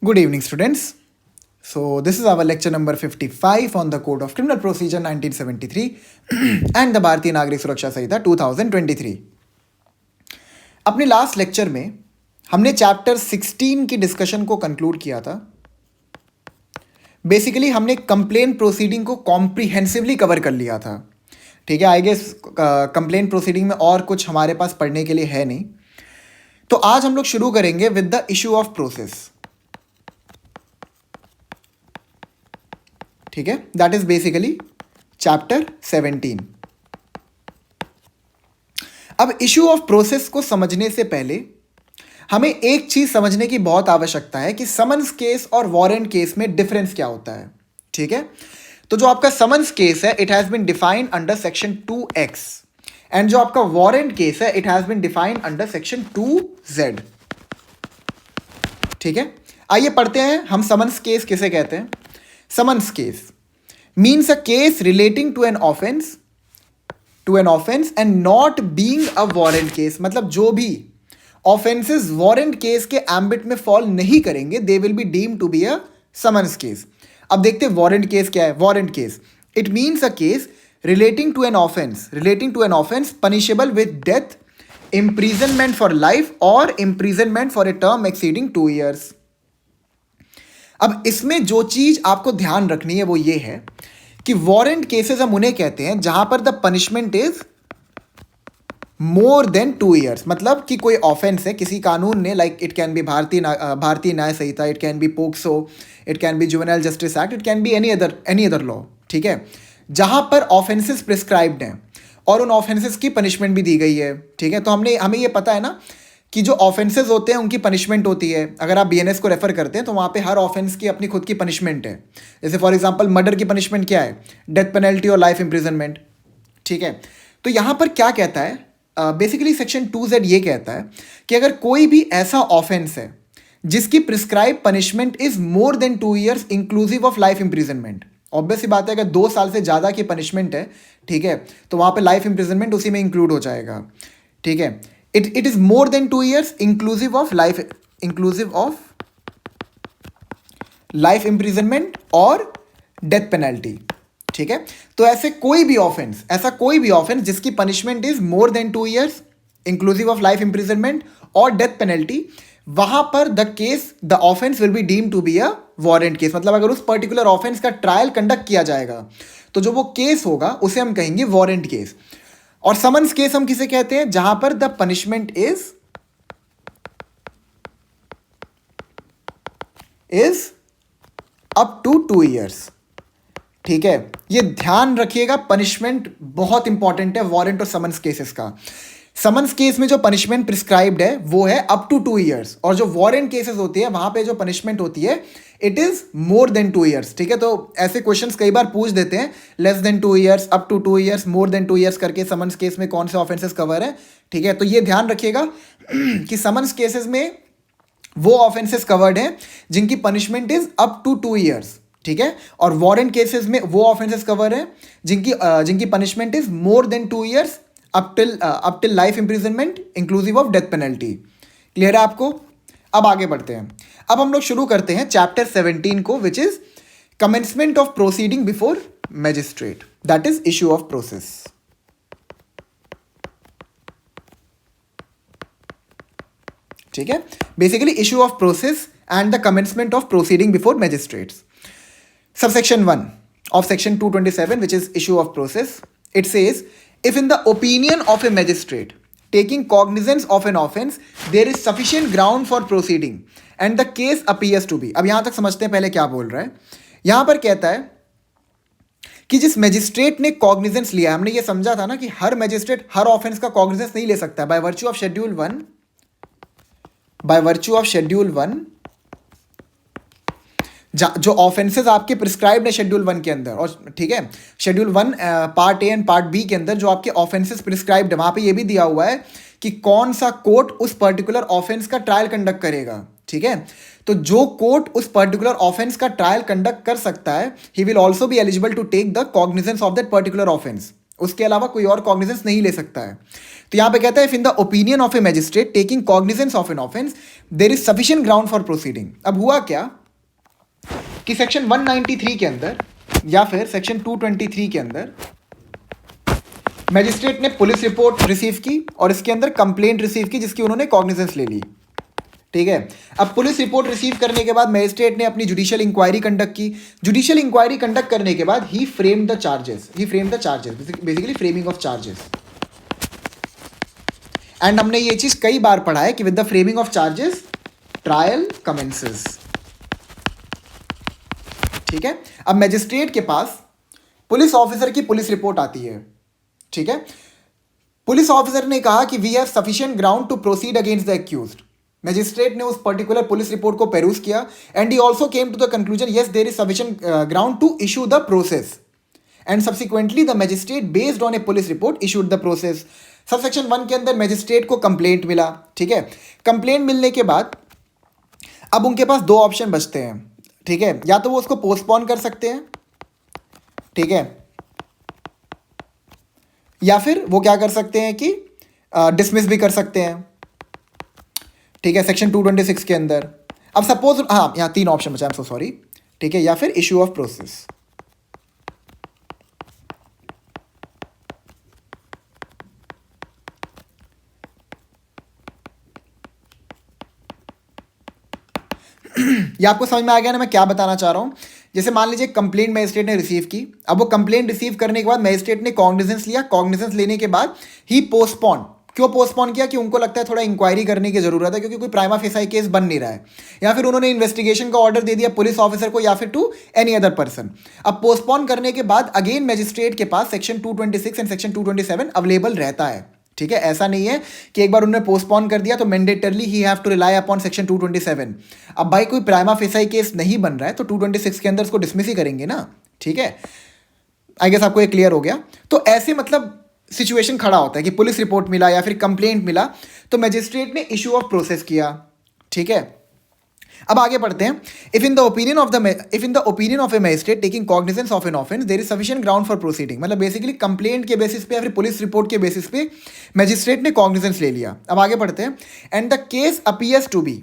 Good evening, students. So, this is our lecture number 55 on the Code of Criminal Procedure 1973 and the Bharatiya Nagrik Suraksha Samhita 2023. अपने last lecture में हमने chapter 16 की discussion को conclude किया था. Basically हमने complaint proceeding को comprehensively cover कर लिया था. ठीक है, आई गेस कंप्लेंट प्रोसीडिंग में और कुछ हमारे पास पढ़ने के लिए है नहीं. तो आज हम लोग शुरू करेंगे with the issue of process. ठीक है, दैट इज बेसिकली चैप्टर 17. अब इशू ऑफ प्रोसेस को समझने से पहले हमें एक चीज समझने की बहुत आवश्यकता है कि समन्स केस और वारंट केस में डिफरेंस क्या होता है. ठीक है, तो जो आपका समन्स केस है it has been defined under section 2X and जो आपका वारंट केस है it has been defined under section 2Z. ठीक है, आइए पढ़ते हैं हम समन्स केस किसे कहते हैं. Summons case means a case relating to an offense and not being a warrant case. मतलब जो भी offenses warrant case के ambit में fall नहीं करेंगे they will be deemed to be a summons case. अब देखते हैं warrant case क्या है. Warrant case it means a case relating to an offense punishable with death, imprisonment for life or imprisonment for a term exceeding 2 years. अब इसमें जो चीज आपको ध्यान रखनी है वो ये है कि वारंट केसेस हम उन्हें कहते हैं जहां पर the punishment is more than 2 years. मतलब कि कोई ऑफेंस है किसी कानून ने, like it can be Bharatiya Nyaya Sanhita, it can be POCSO, it can be juvenile justice act, it can be any other law. ठीक है, जहां पर ऑफेंसेस प्रिस्क्राइब्ड हैं और उन ऑफेंसेस की पनिशमेंट भी दी गई है. ठीक है, तो हमें ये पता है ना कि जो ऑफेंसेस होते हैं उनकी पनिशमेंट होती है. अगर आप बीएनएस को रेफर करते हैं तो वहाँ पे हर ऑफेंस की अपनी खुद की पनिशमेंट है. जैसे फॉर एग्जांपल मर्डर की पनिशमेंट क्या है, डेथ पेनल्टी और लाइफ इंप्रिजनमेंट. ठीक है, तो यहाँ पर क्या कहता है, बेसिकली सेक्शन 2Z ये कहता है कि अगर कोई भी ऐसा ऑफेंस है जिसकी prescribe punishment is more than 2 years inclusive of life imprisonment. Obvious सी बात है अगर 2 साल से ज़्यादा की पनिशमेंट है, ठीक है, तो वहाँ पे लाइफ इंप्रिजनमेंट उसी में इंक्लूड हो जाएगा. ठीक है, it is more than 2 years inclusive of life imprisonment और डेथ पेनल्टी. ठीक है, तो ऐसा कोई भी ऑफेंस जिसकी punishment is more than 2 years inclusive of life imprisonment और डेथ पेनल्टी, वहां पर the offence will be deemed to be a warrant case. मतलब अगर उस पर्टिकुलर ऑफेंस का ट्रायल कंडक्ट किया जाएगा तो जो वो केस होगा उसे हम कहेंगे वारंट केस. और समन्स केस हम किसे कहते हैं, जहां पर the punishment is up to 2 years. ठीक है, ये ध्यान रखिएगा, पनिशमेंट बहुत इंपॉर्टेंट है वारंट और समन्स केसेस का. समन्स केस में जो पनिशमेंट प्रिस्क्राइब्ड है वो है अप टू 2 years और जो वारंट केसेस होती है वहां पे जो पनिशमेंट होती है it is more than 2 years. ठीक है, तो ऐसे क्वेश्चंस कई बार पूछ देते हैं, less than 2 years, up to 2 years, more than 2 years करके समन्स केस में कौन से ऑफेंसेस कवर है. ठीक है, तो ये ध्यान रखिएगा कि समन्स केसेस में वो ऑफेंसेस कवर्ड हैं जिनकी punishment is up to 2 years. ठीक है, और वारंट केसेस में वो ऑफेंसेस कवर हैं जिनकी punishment is more than 2 years up till life imprisonment inclusive of death penalty. Clear है आपको? अब आगे बढ़ते हैं. अब हम लोग शुरू करते हैं चैप्टर 17 को, which is commencement of proceeding before magistrate, that is issue of process. ठीक है, basically issue of process and the commencement of proceeding before magistrates. Subsection 1 of section 227, which is issue of process, it says, if in the opinion of a magistrate taking cognizance of an offense there is sufficient ground for proceeding and the case appears to be. अब यहां तक समझते हैं पहले क्या बोल रहा है. यहां पर कहता है कि जिस मैजिस्ट्रेट ने कॉग्निजेंस लिया, हमने ये समझा था ना कि हर मैजिस्ट्रेट हर ऑफेंस का कॉग्निजेंस नहीं ले सकता. बाय वर्च्यू ऑफ शेड्यूल 1 जो ऑफेंसेस आपके प्रिस्क्राइब्ड है शेड्यूल 1 के अंदर, और ठीक है, schedule 1 part A and part B के अंदर जो आपके ऑफेंसेस प्रिस्क्राइब्ड है वहां पे ये भी दिया हुआ है कि कौन सा कोर्ट उस पर्टिकुलर ऑफेंस का ट्रायल कंडक्ट करेगा. ठीक है, तो जो कोर्ट उस पर्टिकुलर ऑफेंस का ट्रायल कंडक्ट कर सकता है he will also be eligible to take the cognizance of that particular offence. उसके अलावा कोई और कॉग्निजेंस नहीं ले सकता है। तो यहां पे कहता है if in the opinion of a magistrate taking cognizance of an offence there is sufficient ground for proceeding. अब हुआ क्या कि सेक्शन 193 के अंदर या फिर सेक्शन 223 के अंदर मैजिस्ट्रेट ने पुलिस रिपोर्ट रिसीव की और इसके अंदर कंप्लेंट रिसीव की जिसकी उन्होंने कॉग्निजेंस ले ली। ठीक है, अब पुलिस रिपोर्ट रिसीव करने के बाद मैजिस्ट्रेट ने अपनी जुडिशियल इंक्वायरी कंडक्ट की। जुडिशियल इंक्वायरी कंडक्ट करने के बाद ही framed the charges, basically framing of charges. And हमने ये चीज कई बार पढ़ा है कि with the framing of charges trial commences. ठीक है, अब मैजिस्ट्रेट के पास पुलिस ऑफिसर की पुलिस रिपोर्ट आती है। ठीक है, पुलिस ऑफिसर ने कहा कि we have sufficient ground to proceed against the accused. Magistrate ने उस पर्टिकुलर पुलिस रिपोर्ट को पेरूज किया and he also came to the conclusion yes there is sufficient ground to issue the process and subsequently the magistrate based on a police report issued the process. Subsection 1 के अंदर magistrate को complaint मिला। ठीक है, complaint मिलने के बाद अब उनके पास दो ऑप्शन बचते हैं। ठीक है, या तो वो उसको पोस्टपोन कर सकते हैं, ठीक है, या फिर वो क्या कर सकते हैं कि डिसमिस भी कर सकते हैं। ठीक है, सेक्शन 226 के अंदर। अब सपोज, हाँ यहाँ 3 ऑप्शन बचा, आई एम सो सॉरी। ठीक है, या फिर इशू ऑफ प्रोसेस। ये आपको समझ में आ गया ना मैं क्या बताना चाह रहा हूं। जैसे मान लीजिए कंप्लेंट मैजिस्ट्रेट ने रिसीव की। अब वो कंप्लेंट रिसीव करने के बाद मैजिस्ट्रेट ने कॉग्निजेंस लिया। कॉग्निजेंस लेने के बाद ही पोस्टपोन। क्यों पोस्टपोन किया? कि उनको लगता है थोड़ा इंक्वायरी करने की जरूरत है क्योंकि कोई प्राइमा फेसाई केस बन नहीं रहा है, या फिर उन्होंने इन्वेस्टिगेशन का ऑर्डर दे दिया पुलिस ऑफिसर को या फिर टू एनी अदर पर्सन। अब पोस्टपोन करने के बाद अगेन मैजिस्ट्रेट के पास सेक्शन 226 एंड सेक्शन 227 अवेलेबल रहता है। ठीक है, ऐसा नहीं है कि एक बार उन्होंने पोस्टपोन कर दिया तो mandatorily he have to rely upon section 227। अब भाई कोई प्राइमा फेसाई केस नहीं बन रहा है तो 226 के अंदर उसको डिसमिस ही करेंगे ना। ठीक है, आई गेस आपको ये क्लियर हो गया। तो ऐसे मतलब सिचुएशन खड़ा होता है कि पुलिस रिपोर्ट मिला या फिर कंप्लेंट मिला तो मैजिस्ट्रेट ने इशू ऑफ प्रोसेस किया। ठीक है, अब आगे बढ़ते हैं। If in the opinion of a magistrate taking cognizance of an offence there is sufficient ground for proceeding. मतलब बेसिकली कंप्लेंट के बेसिस पे या फिर पुलिस रिपोर्ट के बेसिस पे मैजिस्ट्रेट ने कॉग्निजेंस ले लिया। अब आगे बढ़ते हैं। And the case appears to be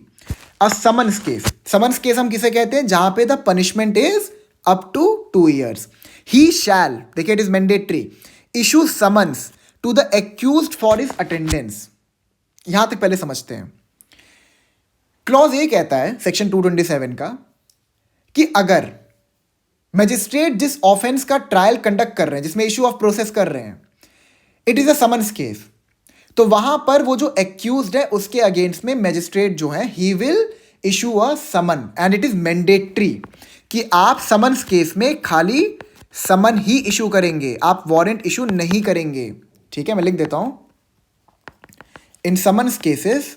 a summons case. Summons case हम किसे कहते हैं? जहां पे the punishment is up to 2 years। He शैल, देखिए it is mandatory, issue summons to the accused for his attendance. यहां तक पहले समझते हैं। क्लॉज ए कहता है सेक्शन 227 का कि अगर मैजिस्ट्रेट जिस ऑफेंस का ट्रायल कंडक्ट कर रहे हैं, जिसमें इशू ऑफ प्रोसेस कर रहे हैं, it is a summons case, तो वहां पर वो जो एक्यूज्ड है उसके अगेंस्ट में मैजिस्ट्रेट जो है he will issue a summon and it is mandatory कि आप समन्स केस में खाली समन ही इशू करेंगे, आप वारंट इशू नहीं करेंगे। ठीक है, मैं लिख देता हूं। In summons cases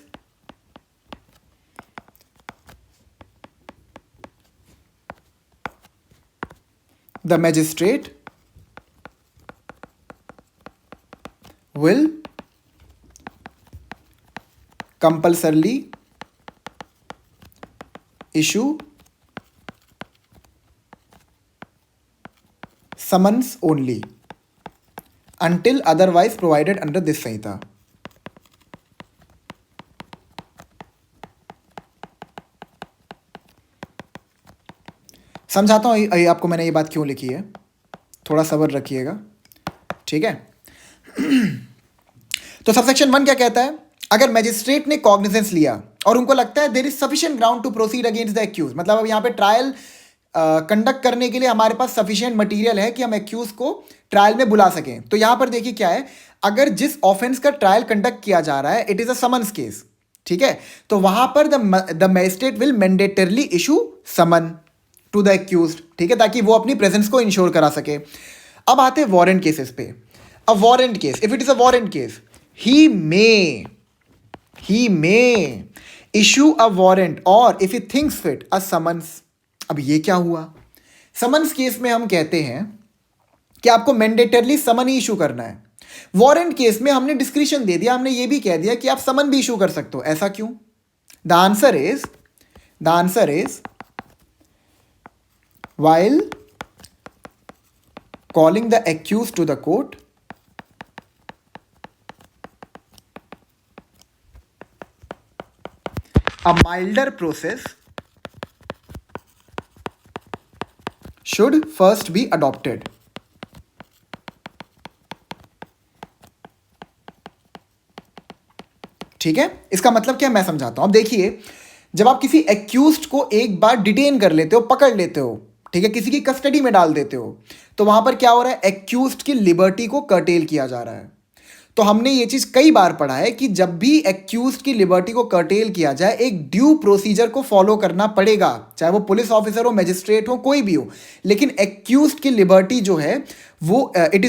the magistrate will compulsorily issue summons only until otherwise provided under this संहिता। समझाता हूँ आपको मैंने ये बात क्यों लिखी है, थोड़ा सब्र रखिएगा। ठीक है, तो सबसेक्शन 1 क्या कहता है? अगर मैजिस्ट्रेट ने कॉग्निजेंस लिया और उनको लगता है there is sufficient ground to proceed against the accuse, मतलब अब यहाँ पे ट्रायल कंडक्ट करने के लिए हमारे पास सफिशिएंट मटेरियल है कि हम एक्यूज को ट्रायल में बुला सकें। तो यहाँ पर देखिए क्या है, अगर जिस ऑफेंस का ट्रायल कंडक्ट किया जा रहा है it is a summons case, ठीक है, तो वहां पर the magistrate will mandatorily issue summon to the accused. ठीक है, ताकि वो अपनी प्रेजेंस को इंश्योर करा सके। अब आते हैं वारंट केसेस पे। A warrant case, if it is a warrant case, he may issue a warrant और if he thinks fit a summons. अब ये क्या हुआ? समन्स केस में हम कहते हैं कि आपको मैंडेटरली समन ही इशू करना है। वारंट केस में हमने डिस्क्रिशन दे दिया, हमने ये भी कह दिया कि आप समन भी इशू कर सकते हो। ऐसा क्यों? The answer is while calling the accused to the court A milder process should first be adopted. ठीक है, इसका मतलब क्या मैं समझाता हूं। अब देखिए, जब आप किसी एक्यूज्ड को एक बार डिटेन कर लेते हो, पकड़ लेते हो, ठीक है, किसी की कस्टडी में डाल देते हो, तो वहां पर क्या हो रहा है, एक्यूज्ड की लिबर्टी को कर्टेल किया जा रहा है। तो हमने ये चीज कई बार पढ़ा है कि जब भी एक्यूज्ड की लिबर्टी को कर्टेल किया जाए, एक ड्यू प्रोसीजर को फॉलो करना पड़ेगा, चाहे वो पुलिस ऑफिसर हो, मैजिस्ट्रेट हो, कोई भी हो, लेकिन एक्यूज्ड की लिबर्टी जो है वो it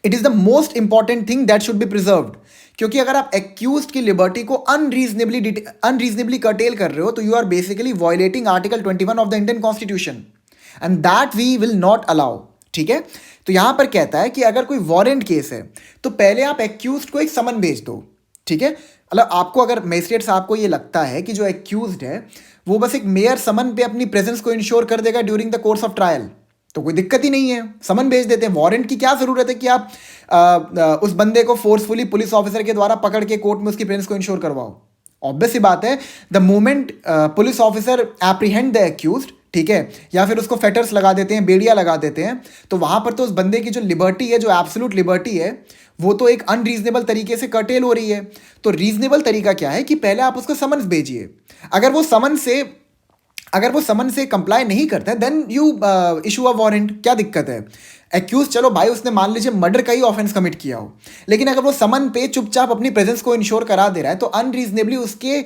is the most important thing that should be preserved. क्योंकि अगर आप एक्यूज्ड की लिबर्टी को अनरीजनेबली कर्टेल कर रहे हो, तो you are basically violating article 21 of the Indian constitution, and that we will not allow. ठीक है, तो यहां पर कहता है कि अगर कोई वारंट केस है तो पहले आप एक्यूज्ड को एक समन भेज दो। ठीक है, मतलब आपको अगर मजिस्ट्रेट साहब को ये लगता है कि जो एक्यूज्ड है वो बस एक मेयर समन पे अपनी प्रेजेंस को इंश्योर कर देगा during the course of trial, तो कोई दिक्कत ही नहीं है, समन भेज देते हैं। वारंट की क्या जरूरत है कि आप उस बंदे को फोर्सफुली पुलिस ऑफिसर के द्वारा पकड़ के कोर्ट में उसकी प्रेजेंस को इंश्योर करवाओ। ऑब्वियस सी बात है, the moment police officer apprehend the accused, ठीक है, या फिर उसको फेटर्स लगा देते हैं, बेड़िया लगा देते हैं, तो वहां पर तो उस बंदे की जो लिबर्टी है, जो एब्सोल्यूट लिबर्टी है, वो तो एक अनरीजनेबल तरीके से कर्टेल हो रही है। तो रीजनेबल तरीका क्या है कि पहले आप उसको समन्स भेजिए। अगर वो समन से कंप्लाई नहीं करता है, then you issue a warrant. क्या दिक्कत है? एक्यूज, चलो भाई उसने मान लीजिए मर्डर का ही ऑफेंस कमिट किया हो, लेकिन अगर वो समन पे चुपचाप अपनी प्रेजेंस को इंश्योर करा दे रहा है, तो अनरीजनेबली उसके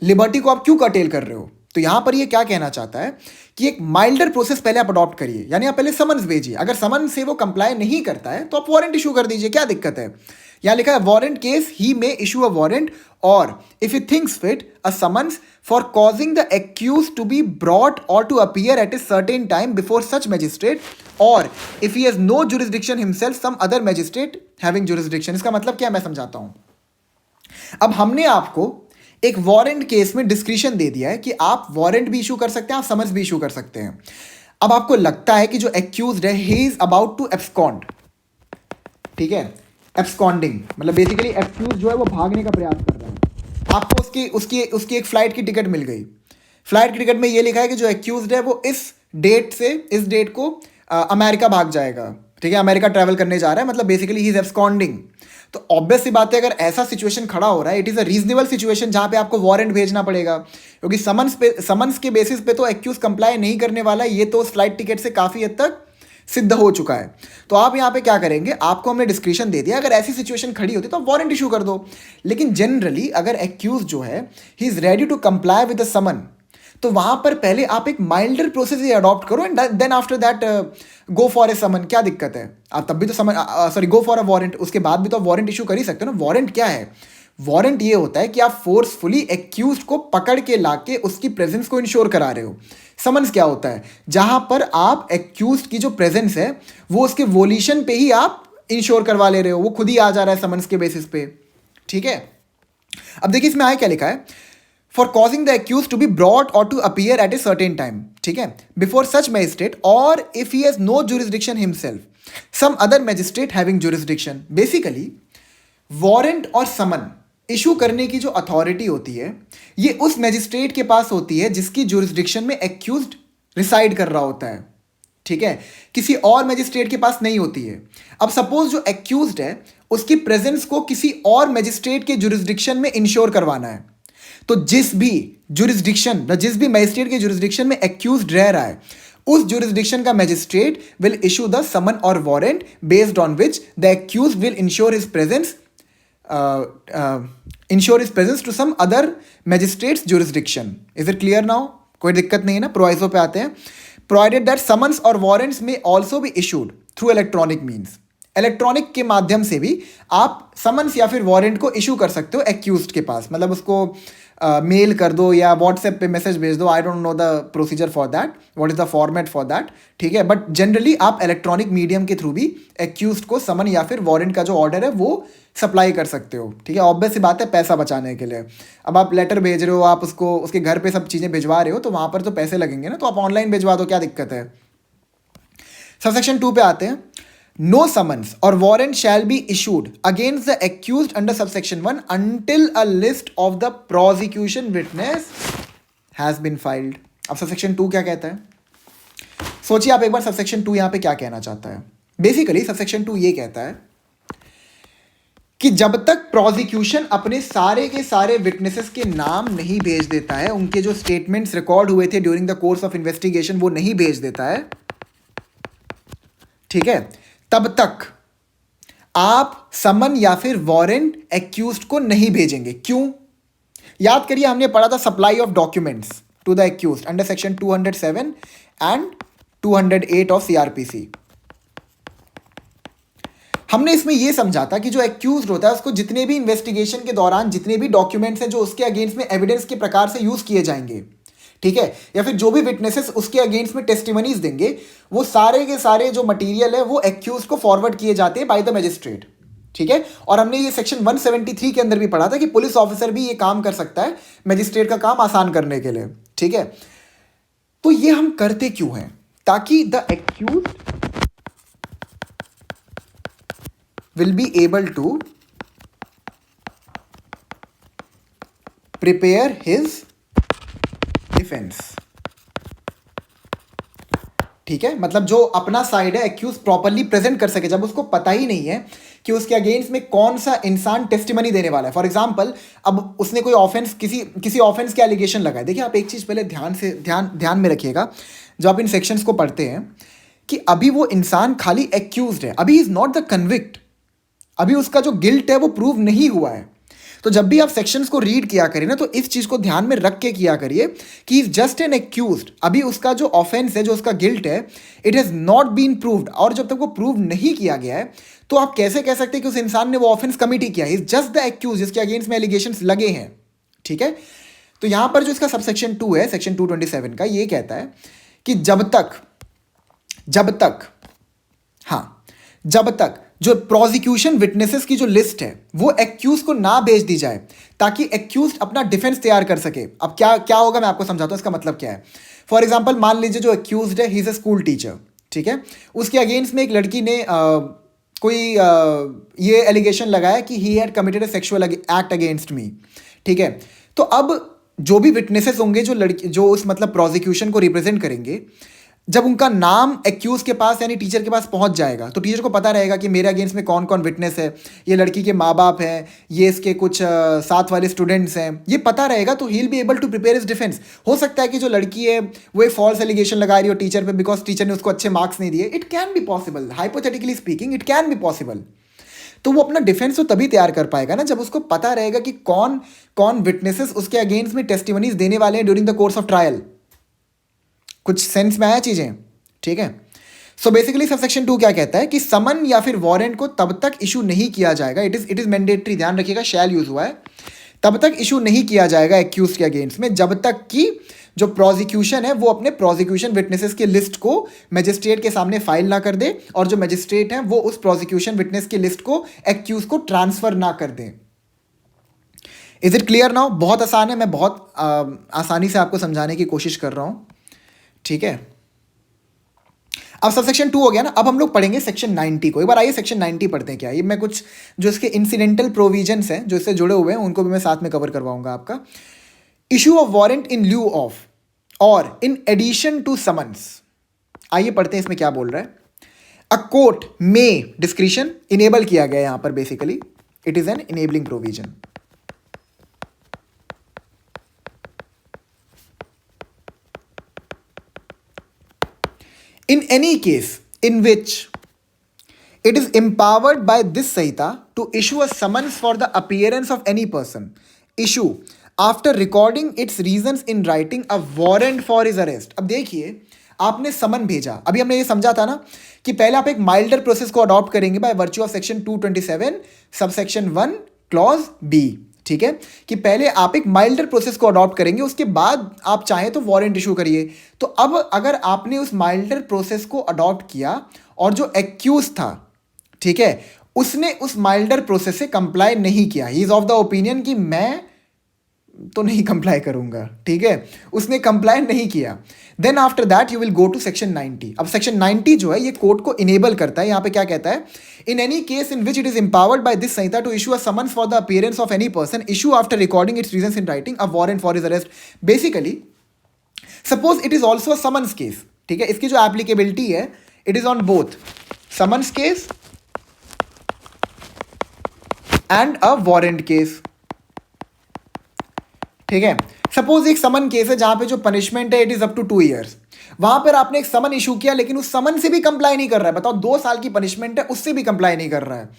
लिबर्टी को आप क्यों कर्टेल कर रहे हो? तो यहां पर ये क्या कहना चाहता है कि एक माइल्डर प्रोसेस पहले आप अडॉप्ट करिए, यानी आप पहले समन्स भेजिए। अगर समन से वो कंप्लाई नहीं करता है तो आप वारंट इशू कर दीजिए। क्या दिक्कत है? यहां लिखा है warrant case he may issue a warrant और if he thinks fit a summons for causing the accused to be brought or to appear at a certain time before such magistrate, or if he has no jurisdiction himself, some other magistrate having jurisdiction। इसका मतलब क्या, मैं समझाता हूं। अब हमने आपको एक वारंट केस में डिस्क्रिशन दे दिया है कि आप वारंट भी इशू कर सकते हैं, आप समन्स भी इशू कर सकते हैं। अब आपको लगता है कि जो एक्यूज्ड है he is about to abscond, ठीक है, एब्सकॉन्डिंग मतलब बेसिकली एक्यूज जो है वो भागने का प्रयास कर रहा है। आपको उसकी उसकी उसकी एक फ्लाइट की टिकट मिल गई। फ्लाइट की टिकट में ये लिखा है कि जो एक्यूज्ड है वो इस डेट को अमेरिका भाग जाएगा। ठीक है, अमेरिका ट्रैवल करने जा रहा है, मतलब बेसिकली ही इज एब्सकॉन्डिंग। तो ऑब्वियस सी बात है, अगर ऐसा सिचुएशन खड़ा हो रहा है, it is a reasonable situation जहां पे आपको वारंट भेजना पड़ेगा, क्योंकि समन्स के बेसिस पे तो एक्यूज कंप्लाई नहीं करने वाला है। ये तो उस फ्लाइट टिकट से काफी हद तक सिद्ध हो चुका है। तो आप यहाँ पे क्या करेंगे, आपको हमने डिस्क्रिप्शन दे दिया, अगर ऐसी सिचुएशन खड़ी होती तो आप वारंट इशू कर दो। लेकिन जनरली अगर एक्यूज जो है he is ready to comply with the summon, तो वहां पर पहले आप एक माइल्डर प्रोसेस ही अडॉप्ट करो and then after that go for a summon. क्या दिक्कत है? आप तब भी तो समन गो फॉर अ वारंट, उसके बाद भी तो आप वारंट इशू कर ही सकते हो ना। वारंट क्या है? वारंट ये होता है कि आप फोर्सफुली एक्यूज को पकड़ के लाके उसकी प्रेजेंस को इंश्योर करा रहे हो। समन्स क्या होता है? जहां पर आप एक्यूज की जो प्रेजेंस है वो उसके वोल्यूशन पे ही आप इंश्योर करवा ले रहे हो, वो खुद ही आ जा रहा है समन्स के बेसिस पे। ठीक है, अब देखिए इसमें आगे क्या लिखा है, for causing the accused to be brought or to appear at a certain time, ठीक है, before such magistrate or if he has no jurisdiction himself some other magistrate having jurisdiction. Basically warrant और summon issue करने की जो authority होती है ये उस मैजिस्ट्रेट के पास होती है जिसकी जुरिस्डिक्शन में एक्यूज्ड रिसाइड कर रहा होता है। ठीक है, किसी और मैजिस्ट्रेट के पास नहीं होती है। अब सपोज जो एक्यूज्ड है उसकी प्रेजेंस को किसी और मैजिस्ट्रेट के जुरिस्डिक्शन में इंश्योर करवाना है, तो जिस भी मैजिस्ट्रेट के जुरिस्डिक्शन में एक्यूज्ड रह रहा है उस जुरिस्डिक्शन का magistrate will issue the summon or warrant based on which the accused will ensure his presence to some other magistrate's jurisdiction. Is it clear now? कोई दिक्कत नहीं है ना? प्रोवाइजो पे आते हैं। Provided that summons or warrants may also be issued through electronic means. Electronic के माध्यम से भी आप समन्स या फिर वारंट को इशू कर सकते हो एक्यूज्ड के पास, मतलब उसको मेल कर दो या व्हाट्सएप पे मैसेज भेज दो। I don't know the procedure for that, what is the format for that. ठीक है, बट जनरली आप इलेक्ट्रॉनिक मीडियम के थ्रू भी एक्यूज्ड को समन या फिर वारंट का जो ऑर्डर है वो सप्लाई कर सकते हो। ठीक है, ऑब्वियस सी बात है पैसा बचाने के लिए। अब आप लेटर भेज रहे हो, आप उसको उसके घर पे सब चीज़ें भिजवा रहे हो, तो वहाँ पर तो पैसे लगेंगे ना, तो आप ऑनलाइन भिजवा दो, क्या दिक्कत है। सबसेक्शन 2 पे आते हैं। No summons or warrant shall be issued against the accused under subsection 1 until a list of the prosecution witness has been filed. अब subsection 2 क्या कहता है? सोचिए आप एक बार सबसेक्शन 2 यहां पे क्या कहना चाहता है. बेसिकली सबसेक्शन 2 ये कहता है कि जब तक प्रोसिक्यूशन अपने सारे के सारे विटनेसेस के नाम नहीं भेज देता है, उनके जो स्टेटमेंट्स रिकॉर्ड हुए थे during the course of investigation वो नहीं भेज देता है, ठीक है, तब तक आप समन या फिर वारंट एक्यूज्ड को नहीं भेजेंगे. क्यों? याद करिए हमने पढ़ा था supply of documents to the accused under section 207 and 208 of CrPC. हमने इसमें यह समझा था कि जो एक्यूज्ड होता है उसको जितने भी इन्वेस्टिगेशन के दौरान जितने भी डॉक्यूमेंट्स हैं जो उसके अगेंस्ट में एविडेंस के प्रकार से यूज किए जाएंगे, ठीक है, या फिर जो भी विटनेसेस उसके अगेंस्ट में टेस्टिमनीज देंगे, वो सारे के सारे जो मटेरियल है वो एक्यूज्ड को फॉरवर्ड किए जाते हैं बाय द मजिस्ट्रेट, ठीक है. और हमने ये सेक्शन 173 के अंदर भी पढ़ा था कि पुलिस ऑफिसर भी ये काम कर सकता है मजिस्ट्रेट का काम आसान करने के लिए, ठीक है. तो ये हम करते क्यों हैं? ताकि the accused will be able to prepare his defense. ठीक है, मतलब जो अपना साइड है एक्यूज प्रॉपरली प्रेजेंट कर सके, जब उसको पता ही नहीं है कि उसके अगेंस्ट में कौन सा इंसान टेस्टिमनी देने वाला है. फॉर एग्जांपल अब उसने कोई ऑफेंस किसी ऑफेंस के एलिगेशन लगाए. देखिए आप एक चीज पहले ध्यान में रखिएगा जब आप इन सेक्शंस को पढ़ते हैं कि अभी वो इंसान खाली एक्यूज्ड है, अभी इज नॉट द कन्विक्ट, अभी उसका जो गिल्ट है वो प्रूव नहीं हुआ है. तो जब भी आप सेक्शंस को रीड किया करिए ना, तो इस चीज को ध्यान में रख के किया करिए कि इज जस्ट एन एक्यूज्ड. अभी उसका जो ऑफेंस है, जो उसका गिल्ट है, it has not been proved. और जब तक वो प्रूव नहीं किया गया है तो आप कैसे कह सकते हैं कि उस इंसान ने वो ऑफेंस कमिट ही किया है? इज जस्ट द एक्यूज जिसके अगेंस्ट में एलिगेशंस लगे हैं, ठीक है. तो यहां पर जो इसका सबसेक्शन 2 है, सेक्शन 227 का, ये कहता है कि जब तक जो प्रोसिक्यूशन विटनेसेस की जो लिस्ट है वो एक्यूज को ना भेज दी जाए ताकि एक्यूज अपना डिफेंस तैयार कर सके. अब क्या होगा मैं आपको समझाता हूं इसका मतलब क्या है. फॉर एग्जांपल मान लीजिए जो एक्यूज्ड है he is a school teacher, ठीक है, उसके अगेंस्ट में एक लड़की ने ये एलिगेशन लगाया कि he had committed a sexual act against me, ठीक है. तो अब जो भी विटनेसेस होंगे जो उस मतलब प्रोसिक्यूशन को रिप्रेजेंट करेंगे, जब उनका नाम एक्यूज के पास यानी टीचर के पास पहुंच जाएगा तो टीचर को पता रहेगा कि मेरे अगेंस्ट में कौन कौन विटनेस है, ये लड़की के माँ बाप हैं, ये इसके कुछ साथ वाले स्टूडेंट्स हैं, ये पता रहेगा. तो he will be able to prepare his defence. हो सकता है कि जो लड़की है वो एक फॉल्स एलिगेशन लगा रही हो टीचर पे बिकॉज टीचर ने उसको अच्छे मार्क्स नहीं दिए. It can be possible, hypothetically speaking it can be possible. तो वो अपना डिफेंस तो तभी तैयार कर पाएगा ना जब उसको पता रहेगा कि कौन कौन विटनेसेस उसके अगेंस्ट में टेस्टिमनीज देने वाले हैं during the course of trial. कुछ सेंस में आया चीजें, ठीक है. सो बेसिकली सबसेक्शन 2 क्या कहता है कि समन या फिर वारंट को तब तक इशू नहीं किया जाएगा, इट इज मैंडेटरी, ध्यान रखिएगा शैल यूज हुआ है, तब तक इशू नहीं किया जाएगा एक्यूज के अगेंस्ट में जब तक कि जो प्रोसिक्यूशन है वो अपने प्रोसिक्यूशन विटनेसेस की लिस्ट को मजिस्ट्रेट के सामने फाइल ना कर दे और जो मजिस्ट्रेट है वो उस प्रोसिक्यूशन विटनेस की लिस्ट को एक्यूज को ट्रांसफर ना कर दे. Is it clear now? बहुत आसान है, मैं बहुत आसानी से आपको समझाने की कोशिश कर रहा हूं, ठीक है. अब सबसेक्शन 2 हो गया ना. अब हम लोग पढ़ेंगे सेक्शन 90 को. एक बार आइए सेक्शन 90 पढ़ते हैं. क्या ये मैं कुछ जो इसके इंसिडेंटल प्रोविजंस हैं जो इससे जुड़े हुए हैं उनको भी मैं साथ में कवर करवाऊंगा आपका. Issue of warrant in lieu of और इन एडिशन टू समन्स. आइए पढ़ते हैं इसमें क्या बोल रहा है. अ कोर्ट में डिस्क्रिशन इनेबल किया गया यहां पर, basically it is an enabling provision. In any case in which it is empowered by this Sahita to issue a summons for the appearance of any person, issue after recording its reasons in writing a warrant for his arrest. अब देखिए आपने समन भेजा, अभी हमने ये समझा था ना कि पहले आप एक माइल्डर प्रोसेस को अडॉप्ट करेंगे by virtue of section 227 subsection 1 clause B, ठीक है, कि पहले आप एक माइल्डर प्रोसेस को अडॉप्ट करेंगे, उसके बाद आप चाहें तो वारंट इशू करिए. तो अब अगर आपने उस माइल्डर प्रोसेस को अडॉप्ट किया और जो एक्यूज था, ठीक है, उसने उस माइल्डर प्रोसेस से कंप्लाई नहीं किया, he is of the opinion कि मैं तो नहीं कंप्लाई करूंगा, ठीक है, उसने कंप्लाई नहीं किया। Then after that you will go to section 90। अब सेक्शन 90 जो है ये कोर्ट को इनेबल करता है। यहाँ पे क्या कहता है, in any case in which it is empowered by this Sanhita to issue a summons for the appearance of any person issue after recording its reasons in writing a warrant for his arrest. Basically suppose it is also a summons case, ठीक है, इसकी जो applicability है it is on both summons case and a warrant case, ठीक है। Suppose एक समन case है जहां पे जो पनिशमेंट है it is up to 2 years, वहां पर आपने एक समन इशू किया लेकिन उस समन से भी कंप्लाई नहीं कर रहा है, बताओ 2 साल की पनिशमेंट है उससे भी कंप्लाई नहीं कर रहा है,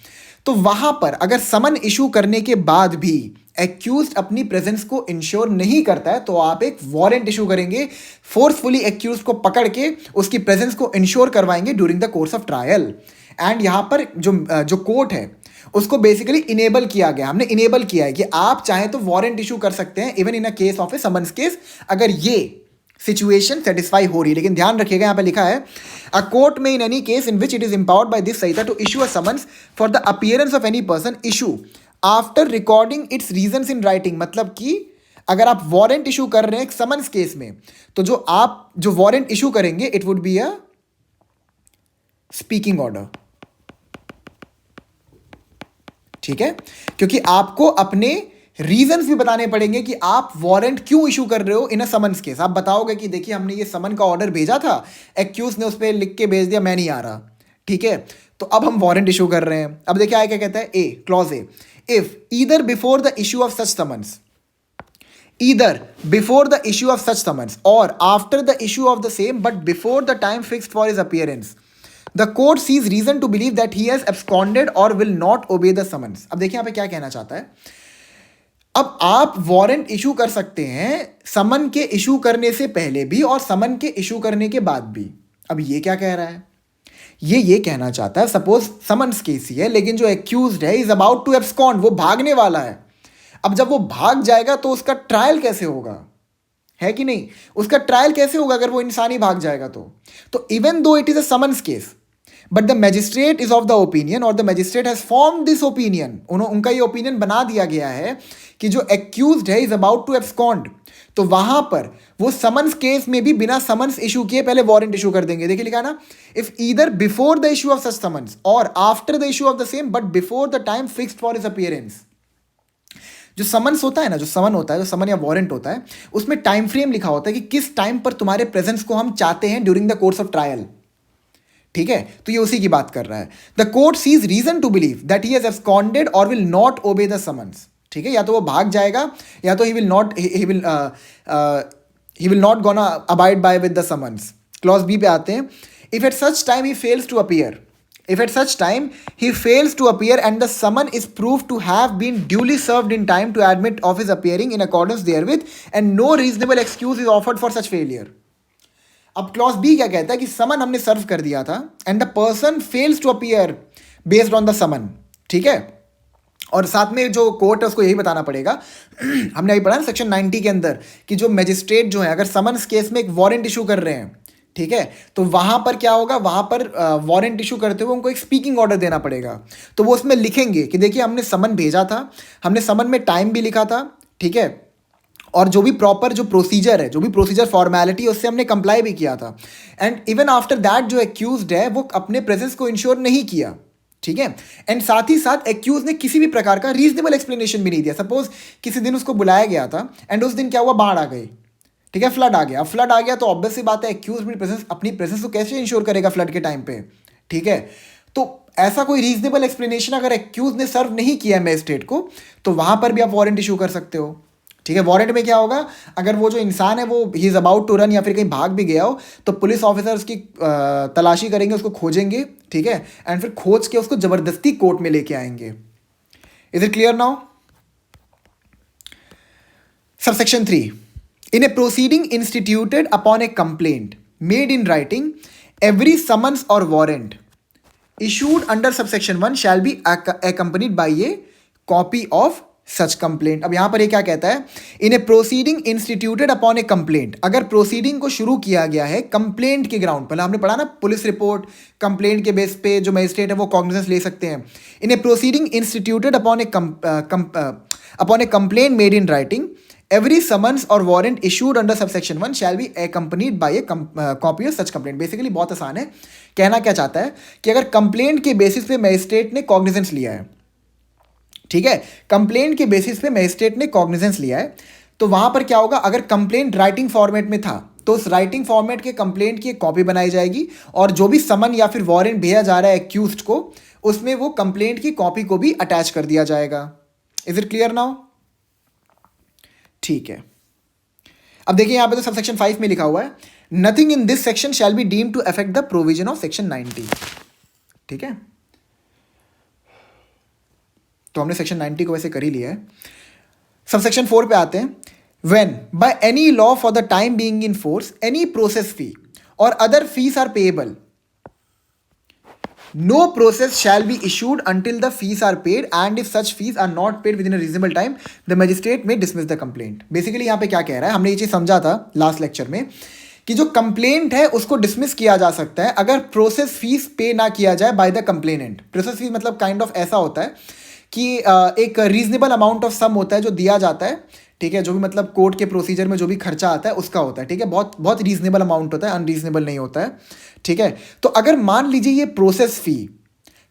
तो वहां पर अगर समन इशू करने के बाद भी एक्यूज्ड अपनी प्रेजेंस को इंश्योर नहीं करता है तो आप एक वारंट इशू करेंगे, फोर्सफुली एक्यूज्ड को पकड़ के उसकी प्रेजेंस को इंश्योर करवाएंगे during the course of trial. And यहां पर जो कोर्ट है उसको बेसिकली इनेबल किया गया, हमने इनेबल किया है कि आप चाहें तो वारंट इशू कर सकते हैं even in a case of A summons case, अगर ये सिचुएशन सेटिस्फाई हो रही है। लेकिन ध्यान रखिएगा यहां पे लिखा है a court may in any case in which it is empowered by this Sanhita to issue a summons for the appearance of any person issue after recording its reasons in writing. मतलब कि अगर आप वारंट इशू कर रहे हैं summons case में तो जो वारंट इशू करेंगे it would be a speaking order, ठीक है, क्योंकि आपको अपने रीजंस भी बताने पड़ेंगे कि आप वारंट क्यों इशू कर रहे हो इन अ समन्स केस। आप बताओगे कि देखिए हमने ये समन का ऑर्डर भेजा था, एक्यूज ने उस पर लिख के भेज दिया, मैं नहीं आ रहा, ठीक है, तो अब हम वारंट इशू कर रहे हैं। अब देखिए आगे क्या कहता है, ए clause A, if either before the issue of such summons, either before the issue of such summons or after the issue of the same but before the time fixed for his appearance the court sees reason to believe that he has absconded or will not obey the summons। अब देखिए यहाँ पे क्या कहना चाहता है, अब आप वारंट इशू कर सकते हैं समन के इशू करने से पहले भी और समन के इशू करने के बाद भी। अब ये क्या कह रहा है, ये कहना चाहता है सपोज समन्स केस ही है लेकिन जो एक्यूज्ड है इज अबाउट टू एब्सकॉन्ड, वो भागने वाला है। अब जब वो भाग जाएगा तो उसका ट्रायल कैसे होगा, है कि नहीं, उसका ट्रायल कैसे होगा अगर वो इंसान ही भाग जाएगा तो even though it is a summons case but the magistrate is of the opinion or the magistrate has form this opinion, उनका ये ओपिनियन बना दिया गया है कि जो एक्यूज्ड है इज अबाउट टू एब्सकॉन्ड, तो वहां पर वो समन्स केस में भी बिना समन्स इशू किए पहले वारंट इशू कर देंगे। देखिए लिखा है ना, if either before the issue of such summons or after the issue of the same but before the time fixed for his appearance. जो समन्स होता है ना, जो समन होता है, जो समन या वारंट होता है, उसमें टाइम फ्रेम लिखा होता है कि किस टाइम पर तुम्हारे प्रेजेंस को हम चाहते हैं during the course of trial, ठीक है, तो ये उसी की बात कर रहा है। The court sees reason to believe that he has absconded or will not obey the summons, ठीक है, या तो वो भाग जाएगा या तो he will not gonna abide by with the summons. Clause B पे आते हैं, if at such time he fails to appear, if at such time he fails to appear and the summon is proved to have been duly served in time to admit of his appearing in accordance therewith and no reasonable excuse is offered for such failure। अब clause B क्या कहता है कि समन हमने सर्व कर दिया था and the person fails to appear based on the summon, ठीक है, और साथ में जो कोर्ट है उसको यही बताना पड़ेगा हमने अभी पढ़ा ना सेक्शन 90 के अंदर कि जो मैजिस्ट्रेट जो है अगर समन्स केस में एक वारंट इशू कर रहे हैं, ठीक है, तो वहां पर क्या होगा, वहां पर वारंट इशू करते हुए उनको एक स्पीकिंग ऑर्डर देना पड़ेगा, तो वो उसमें लिखेंगे कि देखिए हमने समन भेजा था, हमने समन में टाइम भी लिखा था, ठीक है, और जो भी प्रॉपर जो प्रोसीजर है, जो भी प्रोसीजर फॉर्मेलिटी है उससे हमने कंप्लाई भी किया था, एंड इवन आफ्टर दैट जो एक्यूज्ड है वो अपने प्रेजेंस को इंश्योर नहीं किया, ठीक है, एंड साथ ही साथ एक्यूज ने किसी भी प्रकार का रीजनेबल एक्सप्लेनेशन भी नहीं दिया। सपोज किसी दिन उसको बुलाया गया था एंड उस दिन क्या हुआ, बाढ़ आ गई, ठीक है, फ्लड आ गया। फ्लड आ गया तो ऑब्वियस सी बात है एक्यूज अपनी प्रेजेंस को कैसे इंश्योर करेगा फ्लड के टाइम पे, ठीक है, तो ऐसा कोई रीजनेबल एक्सप्लेनेशन अगर एक्यूज ने सर्व नहीं किया मैजिस्ट्रेट को तो वहां पर भी आप वारंट इशू कर सकते हो, ठीक है। वारंट में क्या होगा, अगर वो जो इंसान है वो he is about to run या फिर कहीं भाग भी गया हो तो पुलिस ऑफिसर उसकी तलाशी करेंगे, उसको खोजेंगे, ठीक है, एंड फिर खोज के उसको जबरदस्ती कोर्ट में लेके आएंगे। Is it clear now? Subsection 3, in a proceeding instituted upon a complaint made in writing, every summons or warrant issued under subsection 1 shall be accompanied by a copy of such complaint। अब यहां पर ये क्या कहता है, in a proceeding instituted upon a complaint, अगर proceeding को शुरू किया गया है कंप्लेंट के ग्राउंड पर, हमने पढ़ा ना पुलिस रिपोर्ट कंप्लेंट के बेस पे जो मजिस्ट्रेट है वो कॉग्निजेंस ले सकते हैं। in a proceeding instituted upon a complaint made in writing, every summons or warrant issued under subsection 1 shall be accompanied by a copy of such complaint. Basically बहुत आसान है, कहना क्या चाहता है कि अगर कंप्लेंट के बेसिस पे मजिस्ट्रेट ने कॉग्निजेंस लिया है, ठीक है, कंप्लेंट के बेसिस पे मजिस्ट्रेट ने कॉग्निजेंस लिया है, तो वहां पर क्या होगा, अगर कंप्लेंट राइटिंग फॉर्मेट में था तो उस राइटिंग फॉर्मेट के कंप्लेंट की एक कॉपी बनाई जाएगी, और जो भी समन या फिर वारंट भेजा जा रहा है एक्यूज्ड को, उसमें वो कंप्लेंट की कॉपी को भी अटैच कर दिया जाएगा। Is it clear now? ठीक है, अब देखिए यहां पे तो सबसेक्शन 5 में लिखा हुआ है, nothing in this section shall be deemed to affect the provision of section 90। ठीक है, तो हमने सेक्शन 90 को वैसे कर ही लिया है। सबसेक्शन 4 पे आते हैं, when by any law for the time being in force any process fee or other fees are payable, no process shall be issued until the fees are paid, and if such fees are not paid within a reasonable time the magistrate may dismiss the complaint। Basically यहाँ पे क्या कह रहा है, हमने ये चीज समझा था लास्ट लेक्चर में कि जो कंप्लेंट है उसको डिसमिस किया जा सकता है अगर प्रोसेस फीस पे ना किया जाए by the complainant. Process fees मतलब काइंड ऑफ ऐसा होता है कि एक रीजनेबल अमाउंट ऑफ सम होता है जो दिया जाता है, ठीक है, जो भी मतलब कोर्ट के प्रोसीजर में जो भी खर्चा आता है उसका होता है, ठीक है, बहुत बहुत रीजनेबल अमाउंट होता है, अनरीजनेबल नहीं होता है, ठीक है। तो अगर मान लीजिए ये प्रोसेस फी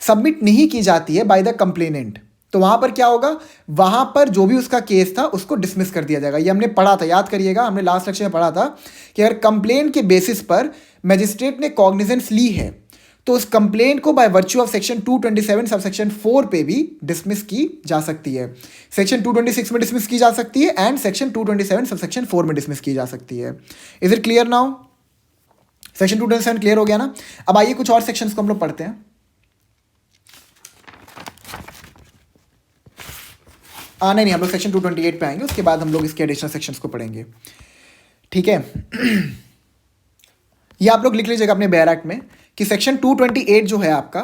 सबमिट नहीं की जाती है बाय द कंप्लेनेंट, तो वहां पर क्या होगा, वहां पर जो भी उसका केस था उसको डिसमिस कर दिया जाएगा। ये हमने पढ़ा था, याद करिएगा, हमने लास्ट लेक्चर में पढ़ा था कि अगर कंप्लेंट के बेसिस पर मैजिस्ट्रेट ने कॉग्निजेंस ली है तो उस कंप्लेंट को bye virtue of section 227 subsection 4 पे भी डिसमिस की जा सकती है। सेक्शन 226 में डिसमिस की जा सकती है एंड सेक्शन 227 सबसेक्शन 4 में डिसमिस की जा सकती है। Is it clear now? Section 227 clear हो गया ना? अब आइए कुछ और सेक्शंस को हम लोग पढ़ते हैं। नहीं, हम लोग सेक्शन 228 पे आएंगे, उसके बाद हम लोग इसके एडिशनल सेक्शंस को पढ़ेंगे, ठीक है। ये आप लोग लिख लीजिएगा अपने बेयर एक्ट में कि सेक्शन 228 जो है आपका,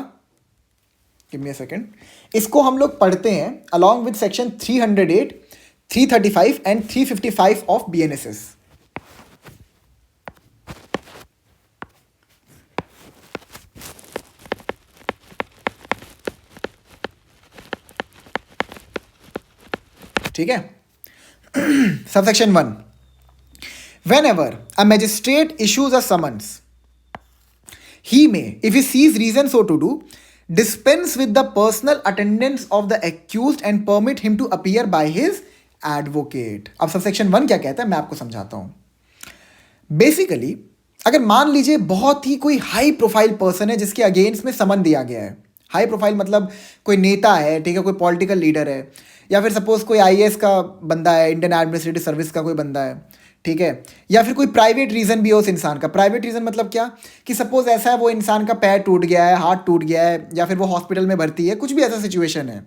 गिव मी अ सेकंड, इसको हम लोग पढ़ते हैं along with section 308, 335 and 355 of BNSS. ठीक है, subsection 1, whenever a magistrate issues a summons he may, if he sees reason so to do, dispense with the personal attendance of the accused and permit him to appear by his advocate। अब subsection 1 क्या कहता है मैं आपको समझाता हूं। Basically अगर मान लीजिए बहुत ही कोई हाई प्रोफाइल पर्सन है जिसके अगेंस्ट में समन दिया गया है, हाई प्रोफाइल मतलब कोई नेता है, ठीक है, कोई पॉलिटिकल लीडर है, या फिर सपोज कोई आईएएस का बंदा है, इंडियन एडमिनिस्ट्रेटिव सर्विस का कोई बंदा है, ठीक है, या फिर कोई प्राइवेट रीज़न भी हो उस इंसान का। प्राइवेट रीज़न मतलब क्या, कि सपोज ऐसा है वो इंसान का पैर टूट गया है, हाथ टूट गया है, या फिर वो हॉस्पिटल में भर्ती है, कुछ भी ऐसा सिचुएशन है।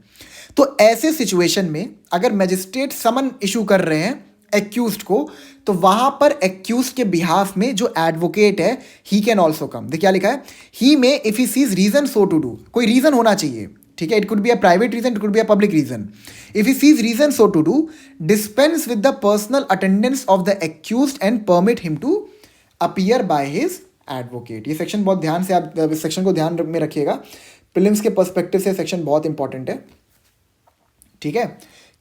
तो ऐसे सिचुएशन में अगर मैजिस्ट्रेट समन इशू कर रहे हैं एक्यूज्ड को, तो वहां पर एक्यूज्ड के बिहाफ में जो एडवोकेट है ही कैन ऑल्सो कम। देखिए क्या लिखा है, he may if he sees reason so to do, कोई रीजन होना चाहिए, ठीक है, it could be a private reason, it could be a public reason. If he sees reason so to do, dispense with the personal attendance of the accused and permit him to appear by his advocate. ये section बहुत ध्यान से आप इस section को ध्यान में रखिएगा, प्रीलिम्स के पर्सपेक्टिव से सेक्शन बहुत इंपॉर्टेंट है, ठीक है।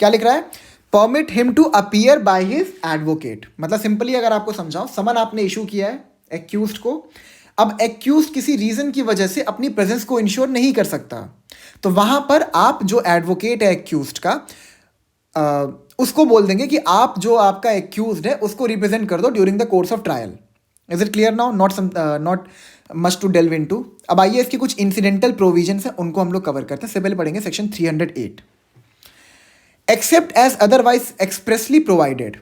क्या लिख रहा है, permit him to appear by his advocate, मतलब सिंपली अगर आपको समझाऊं, समन आपने इशू किया है एक्यूज्ड को, अब एक्यूज्ड किसी रीजन की वजह से अपनी प्रेजेंस को इंश्योर नहीं कर सकता, तो वहां पर आप जो एडवोकेट है एक्यूज्ड का, उसको बोल देंगे कि आप जो आपका एक्यूज्ड है उसको रिप्रेजेंट कर दो during the course of trial. Is it clear now? Not much to delve into. अब आइए इसकी कुछ इंसिडेंटल प्रोविजंस हैं, उनको हम लोग कवर करते हैं। सबसे पहले पढ़ेंगे section 308, except as otherwise expressly provided,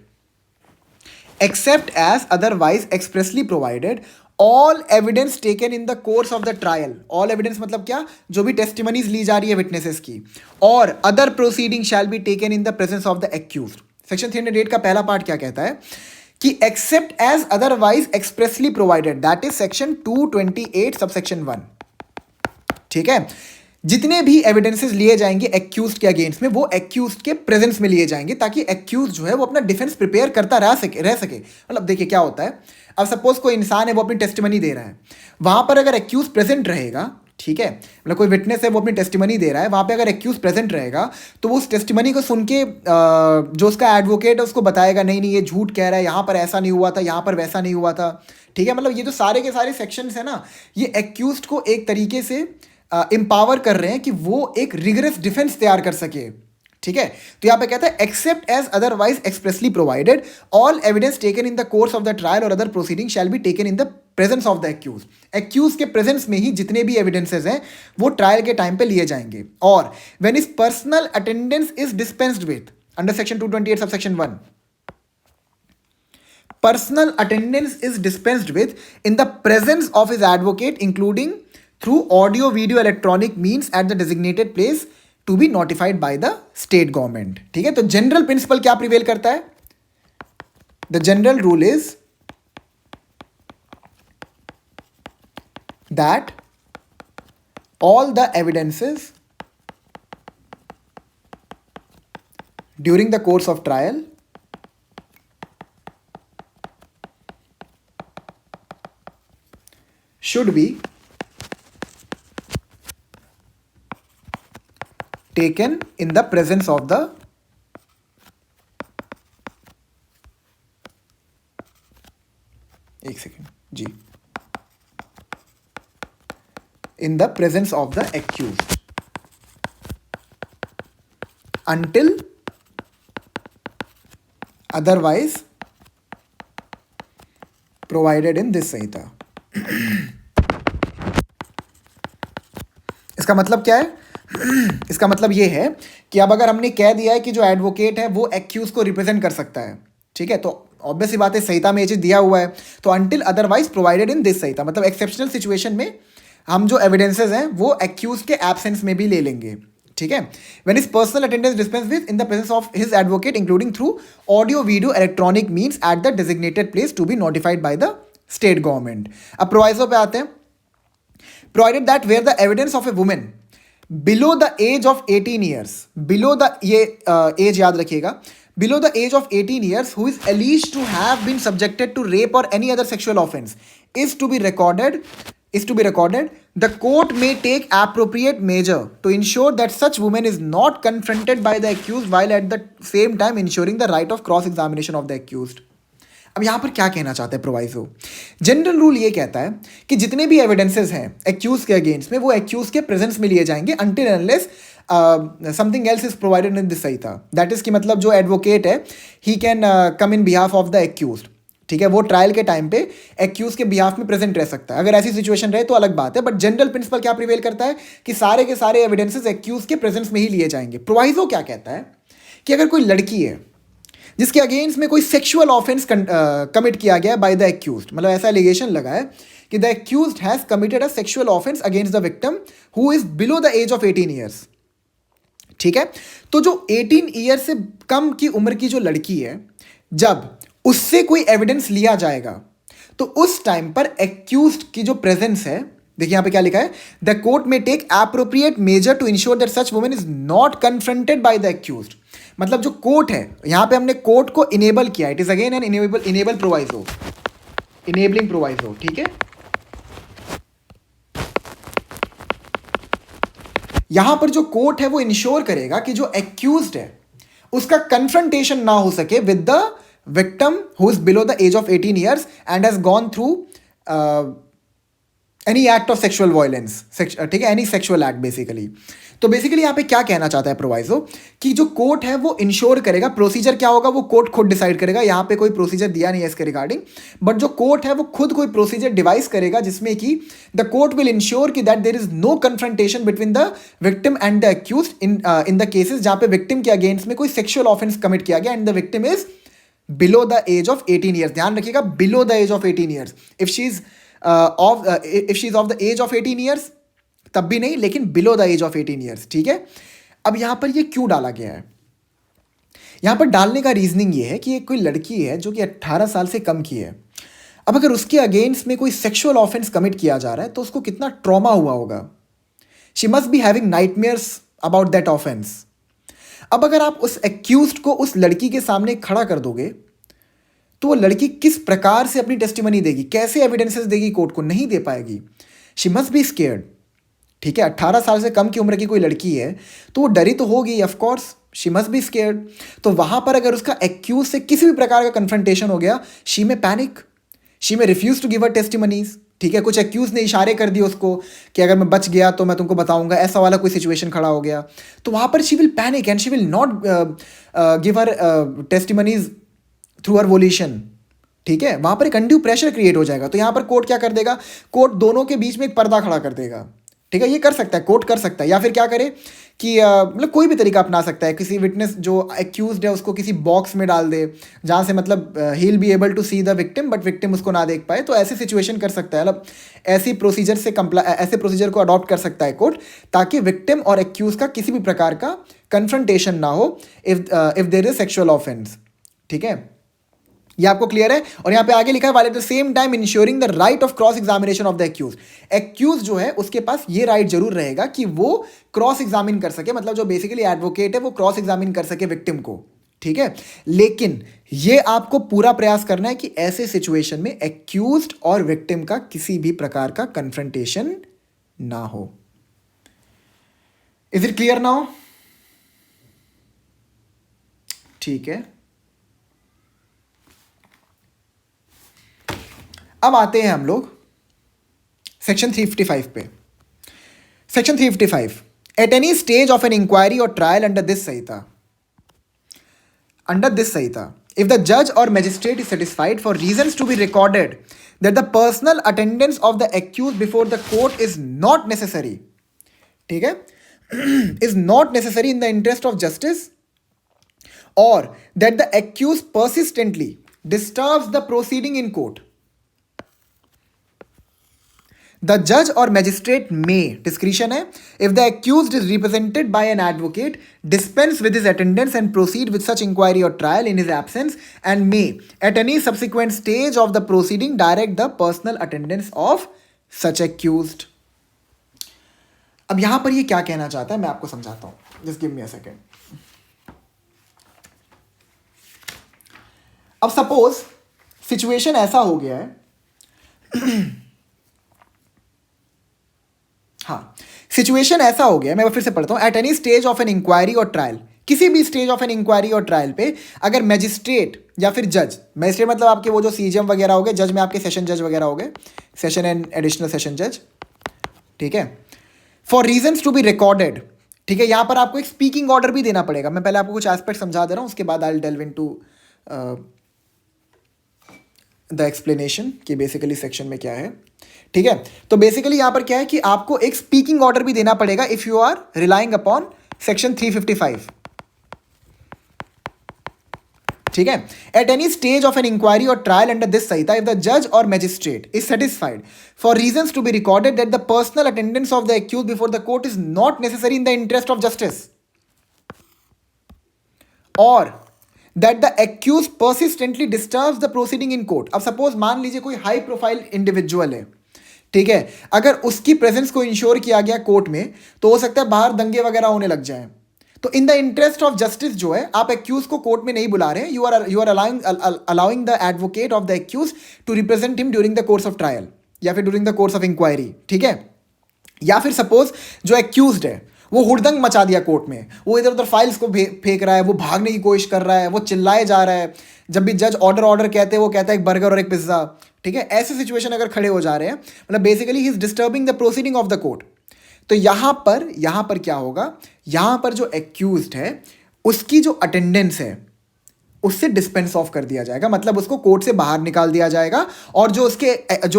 except as otherwise expressly provided, all evidence taken in the course of the trial, all evidence मतलब क्या, जो भी testimonies ली जा रही है witnesses की, और other proceeding shall be taken in the presence of the accused। Section 308 का पहला पार्ट क्या कहता है कि except as otherwise expressly provided, that is section 228 subsection 1, ठीक है। जितने भी एविडेंसेस लिए जाएंगे एक्यूज्ड के अगेंस्ट में, वो एक्यूज्ड के प्रेजेंस में लिए जाएंगे ताकि एक्यूज्ड जो है वो अपना डिफेंस प्रिपेयर करता रह सके। मतलब देखिए क्या होता है, अब सपोज कोई इंसान है वो अपनी टेस्टिमनी दे रहा है, वहां पर अगर एक्यूज्ड प्रेजेंट रहेगा, ठीक है, मतलब कोई विटनेस है वो अपनी टेस्टिमनी दे रहा है, वहाँ पे अगर एक्यूज प्रेजेंट रहेगा तो वो उस टेस्टिमनी को सुन के जो उसका एडवोकेट है उसको बताएगा नहीं नहीं ये झूठ कह रहा है, यहाँ पर ऐसा नहीं हुआ था, यहाँ पर वैसा नहीं हुआ था। ठीक है, मतलब ये जो सारे के सारे सेक्शंस है ना, ये एक्यूज को एक तरीके से एम्पावर कर रहे हैं कि वो एक रिगरस डिफेंस तैयार कर सके। ठीक है, तो यहाँ पे कहता है except as otherwise expressly provided all evidence taken in the course of the trial or other proceeding shall be taken in the presence of the accused. Accused के प्रेजेंस में ही जितने भी एविडेंसेस हैं वो ट्रायल के टाइम पे लिए जाएंगे। और when is personal attendance is dispensed with under section 228 subsection 1, personal attendance is dispensed with in the presence of his advocate including through audio video electronic means at the designated place to be notified by the state government। ठीक है, तो general principle क्या prevail करता है? The general rule is that all the evidences during the course of trial should be taken in the presence of the एक second जी, in the presence of the accused until otherwise provided in this संहिता। इसका मतलब क्या है? इसका मतलब ये है कि अब अगर हमने कह दिया है कि जो एडवोकेट है वो एक्यूज को रिप्रेजेंट कर सकता है, ठीक है, तो ऑब्वियस सी बात है संहिता में ये चीज दिया हुआ है, तो until otherwise provided in this Sanhita, मतलब एक्सेप्शनल सिचुएशन में हम जो एविडेंसेस हैं वो एक्यूज के एब्सेंस में भी ले लेंगे। ठीक है, when is personal attendance dispense with in the presence of his advocate including through audio video electronic means at the designated place to be notified by the state government. अब proviso पे आते हैं। Provided that where the evidence of a women below the age of 18 years, below the ये age याद रखिएगा, below the age of 18 years who is alleged to have been subjected to rape or any other sexual offense is to be recorded, the court may take appropriate measure to ensure that such woman is not confronted by the accused while at the same time ensuring the right of cross examination of the accused। अब यहाँ पर क्या कहना चाहते हैं proviso? General rule ये कहता है कि जितने भी एविडेंसेस हैं एक्यूज के अगेंस्ट में वो एक्यूज के प्रेजेंस में लिए जाएंगे until unless something else is provided in this Sanhita. That is कि मतलब जो एडवोकेट है he can come in behalf of the accused. ठीक है, वो ट्रायल के टाइम पे एक्यूज के बिहाफ में प्रेजेंट रह सकता है। अगर ऐसी सिचुएशन रहे तो अलग बात है, बट जनरल प्रिंसिपल क्या प्रिवेल करता है कि सारे के सारे एविडेंसेस एक्यूज के प्रेजेंस में ही लिए जाएंगे। प्रोवाइजो क्या कहता है कि अगर कोई लड़की है जिसके अगेंस्ट में कोई सेक्सुअल ऑफेंस कमिट किया गया बाय द एक्यूज, मतलब ऐसा एलिगेशन लगा है कि the accuse has committed a sexual offence against the victim who is below the age of 18 years. ठीक है, तो जो 18 ईयर से कम की उम्र की जो लड़की है, जब उससे कोई एविडेंस लिया जाएगा तो उस टाइम पर एक्यूज्ड की जो प्रेजेंस है, देखिए यहां पे क्या लिखा है, the court may take appropriate measure to ensure that such women is not confronted by the accused. मतलब जो कोर्ट है, यहां पे हमने कोर्ट को इनेबल किया, it is again an enable proviso, enabling proviso. ठीक है, यहां पर जो कोर्ट है वो इंश्योर करेगा कि जो एक्यूज्ड है उसका कन्फ्रंटेशन ना हो सके with the victim who is below the age of 18 years and has gone through any act of sexual violence. ठीक है, एनी सेक्सुअल एक्ट बेसिकली। तो बेसिकली यहाँ पे क्या कहना चाहता है प्रोवाइजो कि जो कोर्ट है वो इंश्योर करेगा, प्रोसीजर क्या होगा वो कोर्ट खुद डिसाइड करेगा। यहाँ पे कोई प्रोसीजर दिया नहीं है इसके रिगार्डिंग, बट जो कोर्ट है वो खुद कोई प्रोसीजर डिवाइस करेगा जिसमें कि द कोर्ट विल इंश्योर कि that there is no confrontation between the victim and the accused in the cases जहाँ पे विक्टिम के अगेंस्ट में कोई सेक्सुअल ऑफेंस कमिट किया गया and the victim is below the age of 18 years. ध्यान रखिएगा, below the age of 18 years. If she is of the age of 18 years तब भी नहीं, लेकिन below the age of 18 years. ठीक है, अब यहां पर ये क्यों डाला गया है? यहां पर डालने का रीजनिंग ये है कि एक कोई लड़की है जो कि 18 साल से कम की है। अब अगर उसके अगेंस्ट में कोई सेक्सुअल ऑफेंस कमिट किया जा रहा है तो उसको कितना ट्रॉमा हुआ होगा। She must be having nightmares about that offence. अब अगर आप उस एक्यूज्ड को उस लड़की के सामने खड़ा कर दोगे तो वो लड़की किस प्रकार से अपनी टेस्टिमनी देगी, कैसे एविडेंसेस देगी कोर्ट को? नहीं दे पाएगी। She must be scared. ठीक है, 18 साल से कम की उम्र की कोई लड़की है तो वो डरी तो होगी, of course she must be scared. तो वहां पर अगर उसका एक्यूज से किसी भी प्रकार का कन्फ्रंटेशन हो गया, she may panic, she may refuse to give a testimonies. ठीक है, कुछ एक्यूज ने इशारे कर दिए उसको कि अगर मैं बच गया तो मैं तुमको बताऊंगा, ऐसा वाला कोई सिचुएशन खड़ा हो गया, तो वहां पर she will panic and she will not give her testimonies through हर वोल्यूशन। ठीक है, वहां पर एक अनड्यू प्रेशर क्रिएट हो जाएगा। तो यहां पर कोर्ट क्या कर देगा, कोर्ट दोनों के बीच में एक पर्दा खड़ा कर देगा। ठीक है, ये कर सकता है, कोर्ट कर सकता है, या फिर क्या करे कि मतलब कोई भी तरीका अपना सकता है, किसी विटनेस जो एक्यूज्ड है उसको किसी बॉक्स में डाल दे जहां से मतलब he will be able to see the victim but victim उसको ना देख पाए। तो ऐसी सिचुएशन कर सकता है, मतलब ऐसी प्रोसीजर से ऐसे प्रोसीजर को अडॉप्ट कर सकता है कोर्ट, ताकि विक्टिम और एक्यूज का किसी भी प्रकार का कन्फ्रंटेशन ना हो if there is sexual offence. ठीक है, ये आपको क्लियर है। और यहां पे आगे लिखा है while at the same time ensuring the right of cross examination of the accused. Accused जो है उसके पास ये राइट जरूर रहेगा कि वो क्रॉस एग्जामिन कर सके, मतलब जो बेसिकली एडवोकेट है वो क्रॉस एग्जामिन कर सके विक्टिम को। ठीक है, लेकिन ये आपको पूरा प्रयास करना है कि ऐसे सिचुएशन में एक्यूज्ड और विक्टिम का किसी भी प्रकार का कन्फ्रंटेशन ना हो। Is it clear now? ठीक है, अब आते हैं हम लोग सेक्शन 355 पे। Section 355, at any stage of an inquiry और trial under this Sanhita, if the judge or magistrate is satisfied for reasons to be recorded that the personal attendance of the accused before the court is not necessary, ठीक है, is not necessary in the interest of justice, or that the accused persistently disturbs the proceeding in court, the judge or magistrate may, discretion है, if the accused is represented by an advocate, dispense with his attendance and proceed with such inquiry or trial in his absence, and may, at any subsequent stage of the proceeding, direct the personal attendance of such accused. अब यहां पर ये क्या कहना चाहता है मैं आपको समझाता हूं, just give me a second. अब सपोज सिचुएशन ऐसा हो गया है हाँ, सिचुएशन ऐसा हो गया, मैं फिर से पढ़ता हूं। At any stage of an inquiry और ट्रायल, किसी भी स्टेज ऑफ एन इंक्वायरी और ट्रायल पे अगर मैजिस्ट्रेट या फिर जज, मैजिस्ट्रेट मतलब आपके वो जो सीजीएम वगैरह हो गए, जज में आपके सेशन जज वगैरह हो गए, सेशन एंड एडिशनल सेशन जज, ठीक है, for reasons to be recorded. ठीक है, यहां पर आपको एक स्पीकिंग ऑर्डर भी देना पड़ेगा। मैं पहले आपको कुछ एस्पेक्ट समझा दे रहा हूं, उसके बाद I will delve into the explanation कि बेसिकली सेक्शन में क्या है। ठीक है, तो बेसिकली यहां पर क्या है कि आपको एक स्पीकिंग ऑर्डर भी देना पड़ेगा if you are relying upon section 355। ठीक है, at any stage of an inquiry और trial under this Sanhita, if the जज or magistrate is satisfied for reasons to be recorded that the personal attendance of the accused before the court is not necessary in the interest of justice, or that the accused persistently disturbs the proceeding in court। अब suppose मान लीजिए कोई high profile individual है, ठीक है, अगर उसकी presence को इंश्योर किया गया कोर्ट में तो हो सकता है बाहर दंगे वगैरह होने लग जाएं। तो इन द इंटरेस्ट ऑफ जस्टिस जो है, आप एक्यूज को कोर्ट में नहीं बुला रहे हैं, you are allowing the advocate of the accused to represent him during the course of trial या फिर during the course of inquiry. ठीक है, या फिर सपोज जो एक्यूज्ड है वो हुड़दंग मचा दिया कोर्ट में, वो इधर उधर फाइल्स को फेंक रहा है, वो भागने की कोशिश कर रहा है, वो चिल्लाए जा रहा है, जब भी जज ऑर्डर कहते हैं वो कहता है एक बर्गर और एक पिज्ज़ा। ठीक है, ऐसे सिचुएशन अगर खड़े हो जा रहे हैं, मतलब basically he is disturbing the proceeding of the court. तो यहां पर क्या होगा, यहां पर जो एक्यूज्ड है उसकी जो अटेंडेंस है उससे डिस्पेंस ऑफ कर दिया जाएगा, मतलब उसको कोर्ट से बाहर निकाल दिया जाएगा, और जो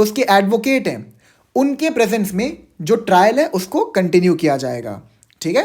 उसके एडवोकेट हैं उनके प्रेजेंस में जो ट्रायल है उसको कंटिन्यू किया जाएगा। ठीक है,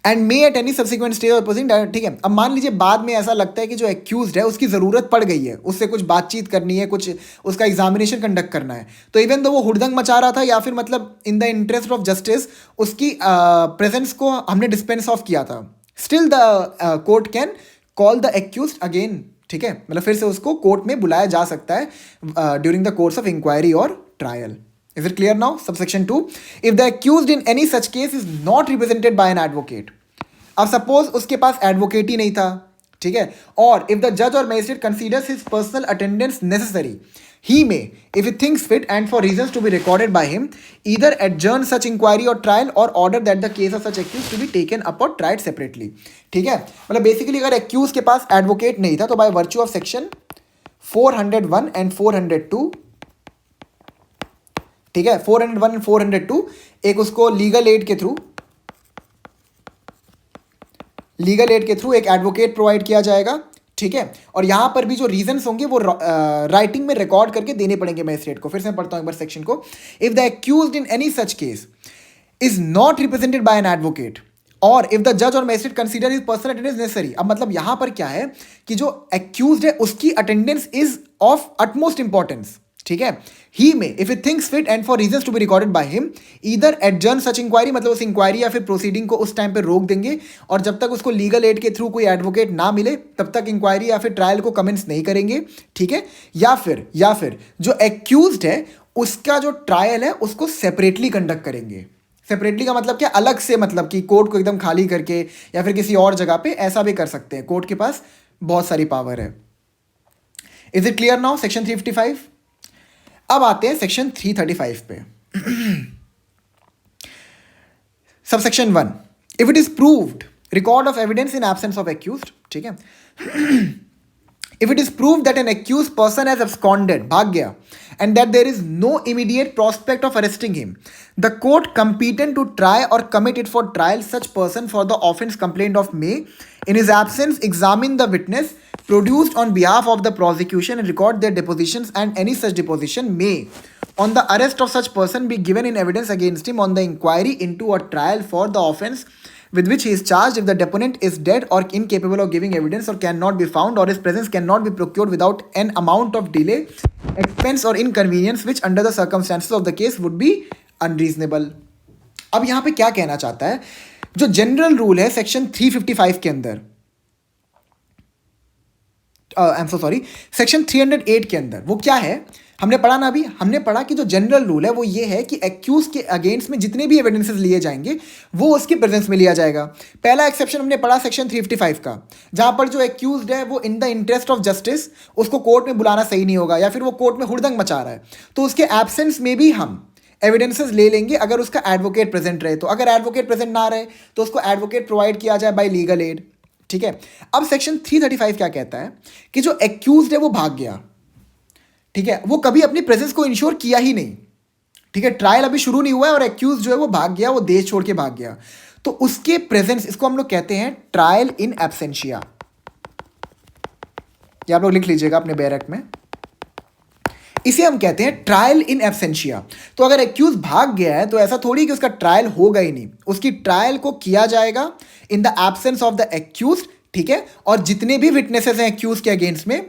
and may at any subsequent stage of proceeding. ठीक है, अब मान लीजिए बाद में ऐसा लगता है कि जो एक्यूज्ड है उसकी ज़रूरत पड़ गई है, उससे कुछ बातचीत करनी है, कुछ उसका एग्जामिनेशन कंडक्ट करना है, तो इवन दो वो हुड़दंग मचा रहा था या फिर मतलब इन द इंटरेस्ट ऑफ जस्टिस उसकी प्रेजेंस को हमने डिस्पेंस ऑफ किया था, still the court can call the accused again. ठीक है, मतलब फिर से उसको कोर्ट में बुलाया जा सकता है during the course of inquiry और trial. Is it clear now? Subsection 2, if the accused in any such case is not represented by an advocate, अब सपोज उसके पास एडवोकेट ही नहीं था, ठीक है, और इफ द जज or magistrate considers his personal attendance necessary, he may, if he thinks fit and for reasons to be recorded by him, either adjourn such inquiry or trial or order that the case of such accused to be taken up or tried separately. ठीक है, मतलब basically अगर accused के पास advocate नहीं था तो bye virtue of section 401 and 402, ठीक है, 401 एंड 402, एक उसको लीगल एड के थ्रू एक एडवोकेट प्रोवाइड किया जाएगा, ठीक है, और यहां पर भी जो रीजंस होंगे वो राइटिंग में रिकॉर्ड करके देने पड़ेंगे मैजिस्ट्रेट को। फिर से मैं पढ़ता हूं एक बार सेक्शन को। If the accused in any such case is not represented by an advocate और इफ द जज or magistrate consider his personal attendance necessary, अब मतलब यहां पर क्या है कि जो एक्यूज्ड है उसकी attendance is of utmost importance, ठीक है, he may if he thinks fit and for reasons to be recorded by him either adjourn such inquiry, मतलब उस इंक्वायरी या फिर प्रोसीडिंग को उस टाइम पे रोक देंगे और जब तक उसको लीगल एड के थ्रू कोई एडवोकेट ना मिले तब तक इंक्वायरी या फिर ट्रायल को कमेंस नहीं करेंगे, ठीक है, या फिर जो एक्यूज्ड है उसका जो ट्रायल है उसको सेपरेटली कंडक्ट करेंगे। सेपरेटली का मतलब क्या, अलग से, मतलब कि कोर्ट को एकदम खाली करके या फिर किसी और जगह पे ऐसा भी कर सकते हैं, कोर्ट के पास बहुत सारी पावर है। Is it clear now section 355? अब आते हैं सेक्शन 335 पे। Subsection 1, if it is proved record of evidence in absence of accused, ठीक है, if it is proved that an accused person has absconded, भाग गया, and that there is no immediate prospect of arresting him, the court competent to try or commit it for trial such person for the offence complained of may, in his absence, examine the witness produced on behalf of the prosecution and record their depositions, and any such deposition may, on the arrest of such person, be given in evidence against him on the inquiry into a trial for the offence with which he is charged if the deponent is dead or incapable of giving evidence or cannot be found or his presence cannot be procured without an amount of delay, expense or inconvenience which under the circumstances of the case would be unreasonable. अब यहाँ पे क्या कहना चाहता है, जो general rule है section 355 के अंदर, सेक्शन 308 के अंदर, वो क्या है हमने पढ़ा ना, अभी हमने पढ़ा कि जो जनरल रूल है वो ये है कि एक्यूज के अगेंस्ट में जितने भी एविडेंसेस लिए जाएंगे वो उसकी प्रेजेंस में लिया जाएगा। पहला एक्सेप्शन हमने पढ़ा सेक्शन 355 का, जहां पर जो एक्यूज्ड है वो इन द इंटरेस्ट ऑफ जस्टिस उसको कोर्ट में बुलाना सही नहीं होगा या फिर वो कोर्ट में हुड़दंग मचा रहा है, तो उसके एब्सेंस में भी हम एविडेंसेस ले लेंगे अगर उसका एडवोकेट प्रेजेंट रहे। तो अगर एडवोकेट प्रेजेंट ना रहे तो उसको एडवोकेट प्रोवाइड किया जाए बाय लीगल एड, ठीक है। अब सेक्शन 335 क्या कहता है कि जो एक्यूज्ड है वो भाग गया, ठीक है, वो कभी अपनी प्रेजेंस को इंश्योर किया ही नहीं, ठीक है, ट्रायल अभी शुरू नहीं हुआ है और एक्यूज जो है वो भाग गया, वो देश छोड़ के भाग गया, तो उसके प्रेजेंस, इसको हम लोग कहते हैं ट्रायल इन एब्सेंशिया। ये आप लोग लिख लीजिएगा अपने बैरक में, इसे हम कहते हैं ट्रायल इन एब्सेंशिया। तो अगर एक्यूज भाग गया है तो ऐसा थोड़ी कि उसका ट्रायल होगा ही नहीं, उसकी ट्रायल को किया जाएगा in the absence of the accused, ठीक है, और जितने भी विटनेसेस हैं एक्यूज के अगेंस्ट में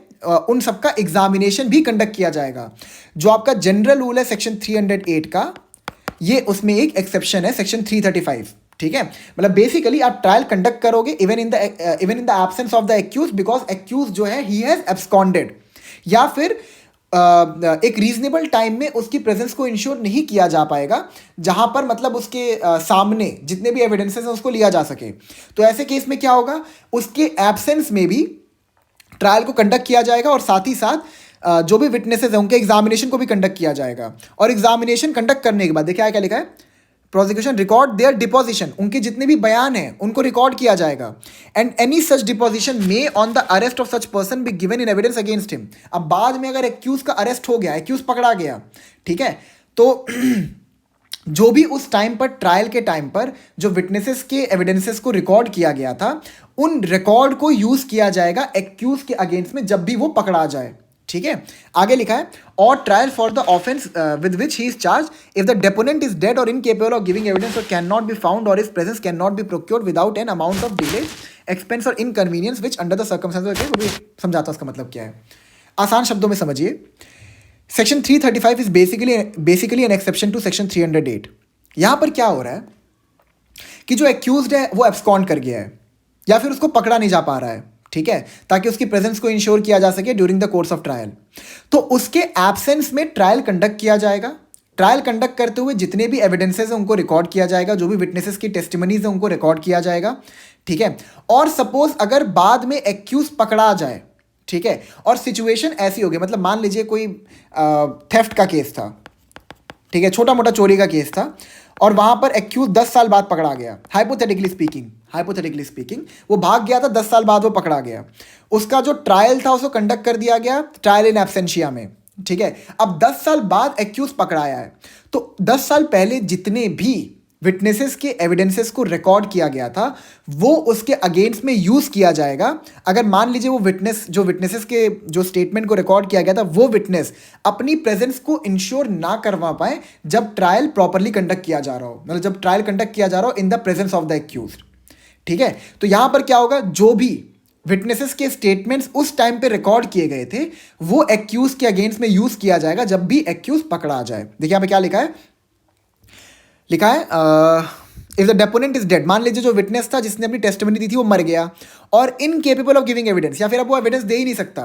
उन सबका एग्जामिनेशन भी कंडक्ट किया जाएगा। जो आपका जनरल रूल है सेक्शन 308 का, ये उसमें एक एक्सेप्शन है सेक्शन 335, ठीक है, मतलब बेसिकली आप ट्रायल कंडक्ट करोगे even in the absence of the accused, because accused जो है ही हैज एब्सकॉन्डेड, या फिर एक रीजनेबल टाइम में उसकी प्रेजेंस को इंश्योर नहीं किया जा पाएगा जहां पर मतलब उसके सामने जितने भी एविडेंसेस हैं उसको लिया जा सके। तो ऐसे केस में क्या होगा, उसके एब्सेंस में भी ट्रायल को कंडक्ट किया जाएगा और साथ ही साथ जो भी विटनेसेस हैं उनके एग्जामिनेशन को भी कंडक्ट किया जाएगा। और एग्जामिनेशन कंडक्ट करने के बाद देखिए क्या लिखा है, प्रोसिक्यूशन रिकॉर्ड देयर डिपोजिशन, उनके जितने भी बयान हैं उनको रिकॉर्ड किया जाएगा, and any such deposition may on the arrest of such person be given in evidence against him. अब बाद में अगर एक्यूज का अरेस्ट हो गया, एक्यूज पकड़ा गया, ठीक है, तो जो भी उस टाइम पर ट्रायल के टाइम पर जो विटनेसेस के एविडेंसेस को रिकॉर्ड किया गया था उन रिकॉर्ड को यूज किया जाएगा एक्यूज के अगेंस्ट में जब भी वो पकड़ा जाए, ठीक है। आगे लिखा है और trial for the offence with which he is charge if the deponent is dead or incapable of giving evidence or can not be found or his presence can not be procured without an amount of delay, expense or inconvenience which under the circumstances. वो भी समझाता हूं उसका मतलब क्या है, आसान शब्दों में समझिए। Section 335 is basically an exception to section 308। यहां पर क्या हो रहा है कि जो एक्यूज्ड है वो एब्सकॉन्ड कर गया है या फिर उसको पकड़ा नहीं जा पा रहा है, ठीक है, ताकि उसकी प्रेजेंस को इंश्योर किया जा सके during the course of trial. तो उसके एब्सेंस में ट्रायल कंडक्ट किया जाएगा। ट्रायल कंडक्ट करते हुए जितने भी एविडेंसेस हैं उनको रिकॉर्ड किया जाएगा, जो भी विटनेसेस की टेस्टिमनीज हैं उनको रिकॉर्ड किया जाएगा, ठीक है। और सपोज अगर बाद में एक्यूज पकड़ा जाए, ठीक है, और सिचुएशन ऐसी होगी, मतलब मान लीजिए कोई थेफ्ट का केस था, ठीक है, छोटा मोटा चोरी का केस था, और वहां पर एक्यूज 10 साल बाद पकड़ा गया, हाइपोथेटिकली स्पीकिंग वो भाग गया था, 10 साल बाद वो पकड़ा गया, उसका जो ट्रायल था उसको कंडक्ट कर दिया गया ट्रायल इन एब्सेंशिया में, ठीक है। अब 10 साल बाद एक्यूज पकड़ाया है, तो 10 साल पहले जितने भी विटनेसेस के एविडेंसेस को रिकॉर्ड किया गया था वो उसके अगेंस्ट में यूज किया जाएगा। अगर मान लीजिए वो विटनेसेस के जो स्टेटमेंट को रिकॉर्ड किया गया था वो विटनेस अपनी प्रेजेंस को इंश्योर ना करवा पाए जब ट्रायल प्रॉपरली कंडक्ट किया जा रहा हो, मतलब जब ट्रायल कंडक्ट किया जा रहा हो इन the presence of the accused, ठीक है। तो यहां पर क्या होगा, जो भी विटनेसेस के स्टेटमेंट्स उस टाइम पे रिकॉर्ड किए गए थे वो एक्यूज के अगेंस्ट में यूज किया जाएगा जब भी एक्यूज पकड़ा जाए। देखिए यहां पे क्या लिखा है, if the deponent is dead, मान लीजिए जो विटनेस था जिसने अपनी टेस्टिमनी दी थी वो मर गया और इनकेपेबल ऑफ गिविंग एविडेंस, या फिर अब वो एविडेंस दे ही नहीं सकता,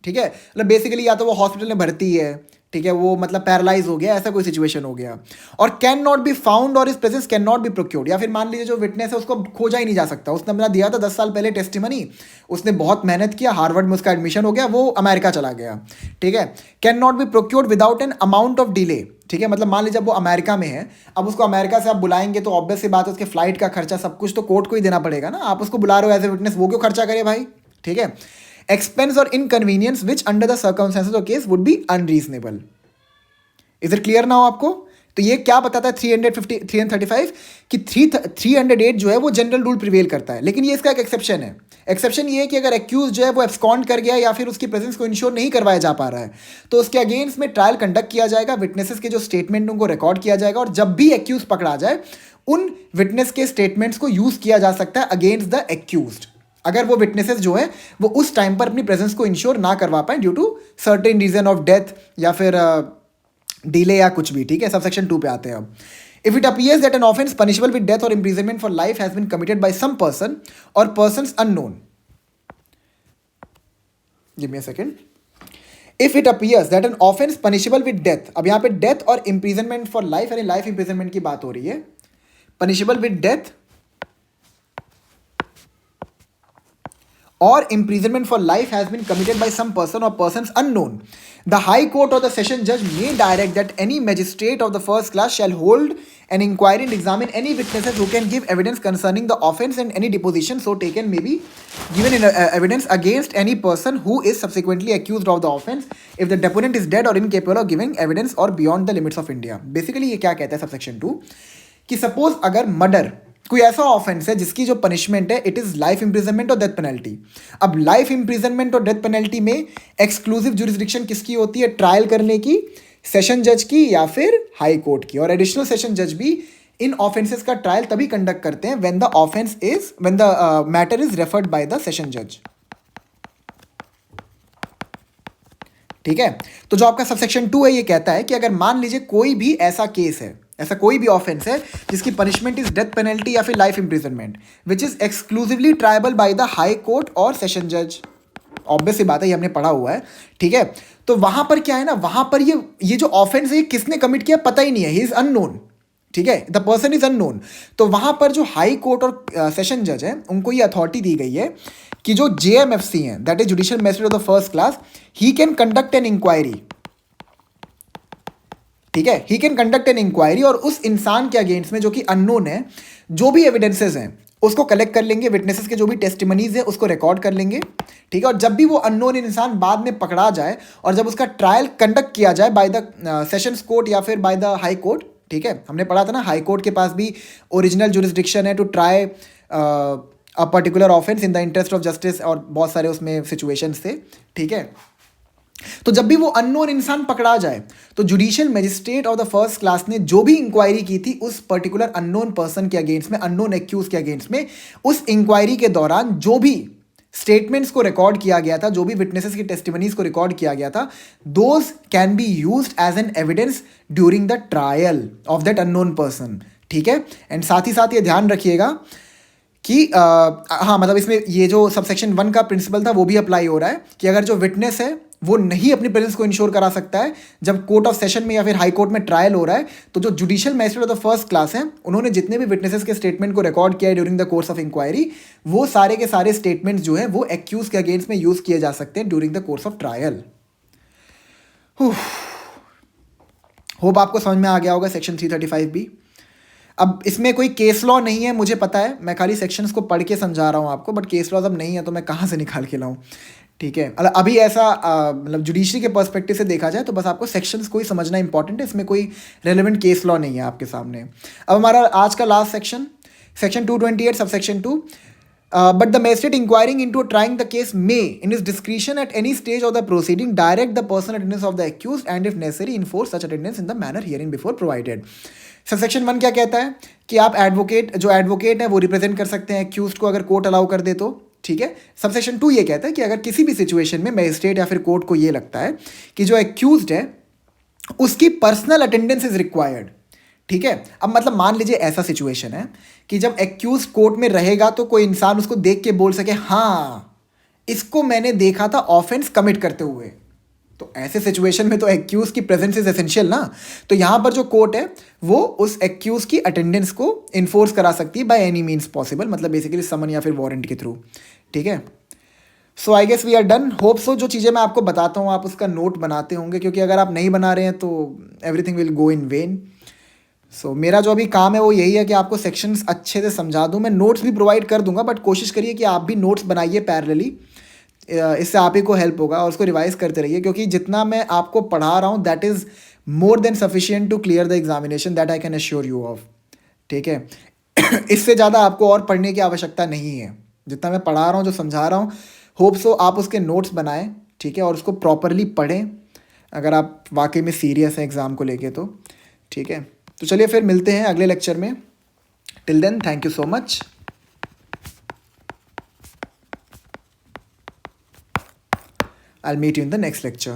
ठीक है, मतलब बेसिकली या तो वो हॉस्पिटल में भर्ती है, ठीक है, वो मतलब पैरालाइज हो गया, ऐसा कोई सिचुएशन हो गया, और कैन नॉट बी फाउंड और इस presence can not be procured, या फिर मान लीजिए जो विटनेस है उसको खोजा ही नहीं जा सकता, उसने अपना दिया था 10 साल पहले टेस्टिमनी, उसने बहुत मेहनत किया, हार्वर्ड में उसका एडमिशन हो गया, वो अमेरिका चला गया, ठीक है, can not be procured without an amount of delay, ठीक है, मतलब मान लीजिए वो अमेरिका में है, अब उसको अमेरिका से आप बुलाएंगे तो ऑब्वियस सी बात है उसके फ्लाइट का खर्चा सब कुछ तो कोर्ट को ही देना पड़ेगा ना, आप उसको बुला रहे हो एज ए विटनेस, वो क्यों खर्चा करे भाई, ठीक है। Expense or inconvenience which under the circumstances of case would be unreasonable. Is it clear now आपको? तो ये क्या बताता है 335 कि 308 जो है वो जनरल रूल प्रिवेल करता है, लेकिन ये इसका एक एक्सेप्शन है। एक्सेप्शन ये है कि अगर एक्यूज जो है वो एब्सकॉन्ड कर गया या फिर उसकी प्रेजेंस को इंश्योर नहीं करवाया जा पा रहा है तो उसके अगेंस्ट में ट्रायल कंडक्ट किया जाएगा, विटनेसेस के जो स्टेटमेंट उनको रिकॉर्ड किया जाएगा, और जब भी एक्यूज पकड़ा जाए उन विटनेस के स्टेटमेंट्स को यूज किया जा सकता है अगेंस्ट द एक्यूज्ड, अगर वो विटनेसेस जो है वो उस टाइम पर अपनी प्रेजेंस को इंश्योर ना करवा पाए due to certain reason of death या फिर डिले या कुछ भी, ठीक है। सब सेक्शन 2 पे आते हैं अब। If it appears that an offence punishable with death और imprisonment for life has been committed by some person or persons unknown, give me a second. If it appears that an offence punishable with death, अब यहां पे death और imprisonment for life यानी life imprisonment की बात हो रही है, punishable with death or imprisonment for life has been committed by some person or persons unknown, the High Court or the Session Judge may direct that any magistrate of the first class shall hold an inquiry and examine any witnesses who can give evidence concerning the offence, and any deposition so taken may be given in evidence against any person who is subsequently accused of the offence if the deponent is dead or incapable of giving evidence or beyond the limits of India. Basically ये क्या कहता है subsection 2 कि suppose अगर murder कोई ऐसा offence है जिसकी जो पनिशमेंट है इट इज लाइफ इंप्रिजनमेंट और डेथ पेनल्टी। अब लाइफ इंप्रिजनमेंट और डेथ पेनल्टी में एक्सक्लूसिव जुरिस्डिक्शन किसकी होती है ट्रायल करने की, सेशन जज की या फिर हाई कोर्ट की, और एडिशनल सेशन जज भी इन ऑफेंसेस का ट्रायल तभी कंडक्ट करते हैं when the matter is referred by the session जज, ठीक है। तो जो आपका सबसेक्शन 2 है ये कहता है कि अगर मान लीजिए कोई भी ऐसा केस है, ऐसा कोई भी ऑफेंस है जिसकी पनिशमेंट इज डेथ पेनल्टी या फिर life imprisonment which is exclusively tribal by the high court और सेशन जज, ऑब्वियस सी बात है ये हमने पढ़ा हुआ है, ठीक है। तो वहां पर क्या है ना, वहां पर ये जो ऑफेंस है किसने कमिट किया पता ही नहीं है, ही इज अननोन, ठीक है, द पर्सन इज अननोन। तो वहां पर जो हाई कोर्ट और सेशन जज है उनको ये अथॉरिटी दी गई है कि जो JMFC है that is judicial magistrate of the first class, he can conduct an inquiry, ठीक है, he can conduct an inquiry, और उस इंसान के अगेंस्ट में जो कि अननोन है जो भी एविडेंसेस हैं उसको कलेक्ट कर लेंगे, विटनेसेस के जो भी टेस्टिमनीज है उसको रिकॉर्ड कर लेंगे, ठीक है। और जब भी वो अननोन इंसान बाद में पकड़ा जाए और जब उसका ट्रायल कंडक्ट किया जाए बाय द सेशंस कोर्ट या फिर बाय द हाई कोर्ट, ठीक है, हमने पढ़ा था ना हाई कोर्ट के पास भी ओरिजिनल जुरिस्डिक्शन है to try a particular offence in the interest of justice, और बहुत सारे उसमें सिचुएशंस थे, ठीक है। तो जब भी वो अननोन इंसान पकड़ा जाए तो judicial magistrate of the first class ने जो भी इंक्वायरी की थी उस पर्टिकुलर अननोन पर्सन के अगेंस्ट में, अननोन एक्यूज के अगेंस्ट में, उस इंक्वायरी के दौरान जो भी स्टेटमेंट्स को रिकॉर्ड किया गया था, जो भी विटनेसेस की टेस्टिमनीज को रिकॉर्ड किया गया था, those can be used as an evidence during the trial of that unknown person, ठीक है। एंड साथ ही साथ ये ध्यान रखिएगा कि हाँ मतलब इसमें ये जो सबसेक्शन 1 का प्रिंसिपल था वो भी अप्लाई हो रहा है कि अगर जो विटनेस है वो नहीं अपनी प्रेजेंस को इंश्योर करा सकता है जब कोर्ट ऑफ सेशन में या फिर हाई कोर्ट में ट्रायल हो रहा है। तो जो judicial magistrate of the first class हैं, उन्होंने जितने भी विटनेसेस के स्टेटमेंट को रिकॉर्ड किया है during the course of inquiry, वो सारे के सारे स्टेटमेंट्स जो है वो एक्यूज के अगेंस्ट में यूज किए जा सकते हैं during the course of trial. Hope आपको समझ में आ गया होगा सेक्शन 335B। अब इसमें कोई केस लॉ नहीं है, मुझे पता है, मैं खाली सेक्शंस को पढ़ के समझा रहा हूँ आपको, बट केस लॉज अब नहीं है तो मैं कहाँ से निकाल के लाऊं, ठीक है। मतलब अभी ऐसा मतलब जुडिशरी के पर्सपेक्टिव से देखा जाए तो बस आपको सेक्शंस को ही समझना इंपॉर्टेंट है, इसमें कोई रेलेवेंट केस लॉ नहीं है आपके सामने। अब हमारा आज का last section, section 228 sub section 2। But the magistrate inquiring into trying the case may, in his discretion at any stage of the proceeding, direct the personal attendance of the accused and if necessary enforce such attendance in the manner herein before provided. Subsection 1 क्या कहता है कि आप advocate, जो advocate है वो represent कर सकते हैं एक्यूज्ड को अगर कोर्ट अलाउ कर दे तो, ठीक है। सबसेक्शन 2 ये कहता है कि अगर किसी भी सिचुएशन में मैजिस्ट्रेट या फिर कोर्ट को ये लगता है कि जो एक्यूज्ड है उसकी पर्सनल अटेंडेंस इज रिक्वायर्ड, ठीक है। अब मतलब मान लीजिए ऐसा सिचुएशन है कि जब एक्यूज कोर्ट में रहेगा तो कोई इंसान उसको देख के बोल सके हाँ इसको मैंने देखा था ऑफेंस कमिट करते हुए, तो ऐसे सिचुएशन में तो एक्यूज की प्रेजेंस इज एसेंशियल ना। तो यहां पर जो कोर्ट है वो उस एक्यूज की अटेंडेंस को इन्फोर्स करा सकती है बाय एनी मीन्स पॉसिबल, मतलब बेसिकली समन या फिर वारंट के थ्रू, ठीक है। So I guess we are done. Hope so जो चीज़ें मैं आपको बताता हूँ आप उसका नोट बनाते होंगे, क्योंकि अगर आप नहीं बना रहे हैं तो everything will go in vain. So मेरा जो अभी काम है वो यही है कि आपको सेक्शंस अच्छे से समझा दूं। मैं नोट्स भी प्रोवाइड कर दूंगा, बट कोशिश करिए कि आप भी नोट्स बनाइए पैरेलली, इससे आप ही को हेल्प होगा, और उसको रिवाइज करते रहिए, क्योंकि जितना मैं आपको पढ़ा रहा हूँ that is more than sufficient to clear the examination, that I can assure you of, ठीक है। इससे ज़्यादा आपको और पढ़ने की आवश्यकता नहीं है, जितना मैं पढ़ा रहा हूँ, जो समझा रहा हूँ, होप सो आप उसके नोट्स बनाएं, ठीक है, और उसको प्रॉपरली पढ़ें अगर आप वाकई में सीरियस हैं एग्ज़ाम को लेके तो, ठीक है। तो चलिए फिर मिलते हैं अगले लेक्चर में। Till then thank you so much. I'll meet you in the next lecture.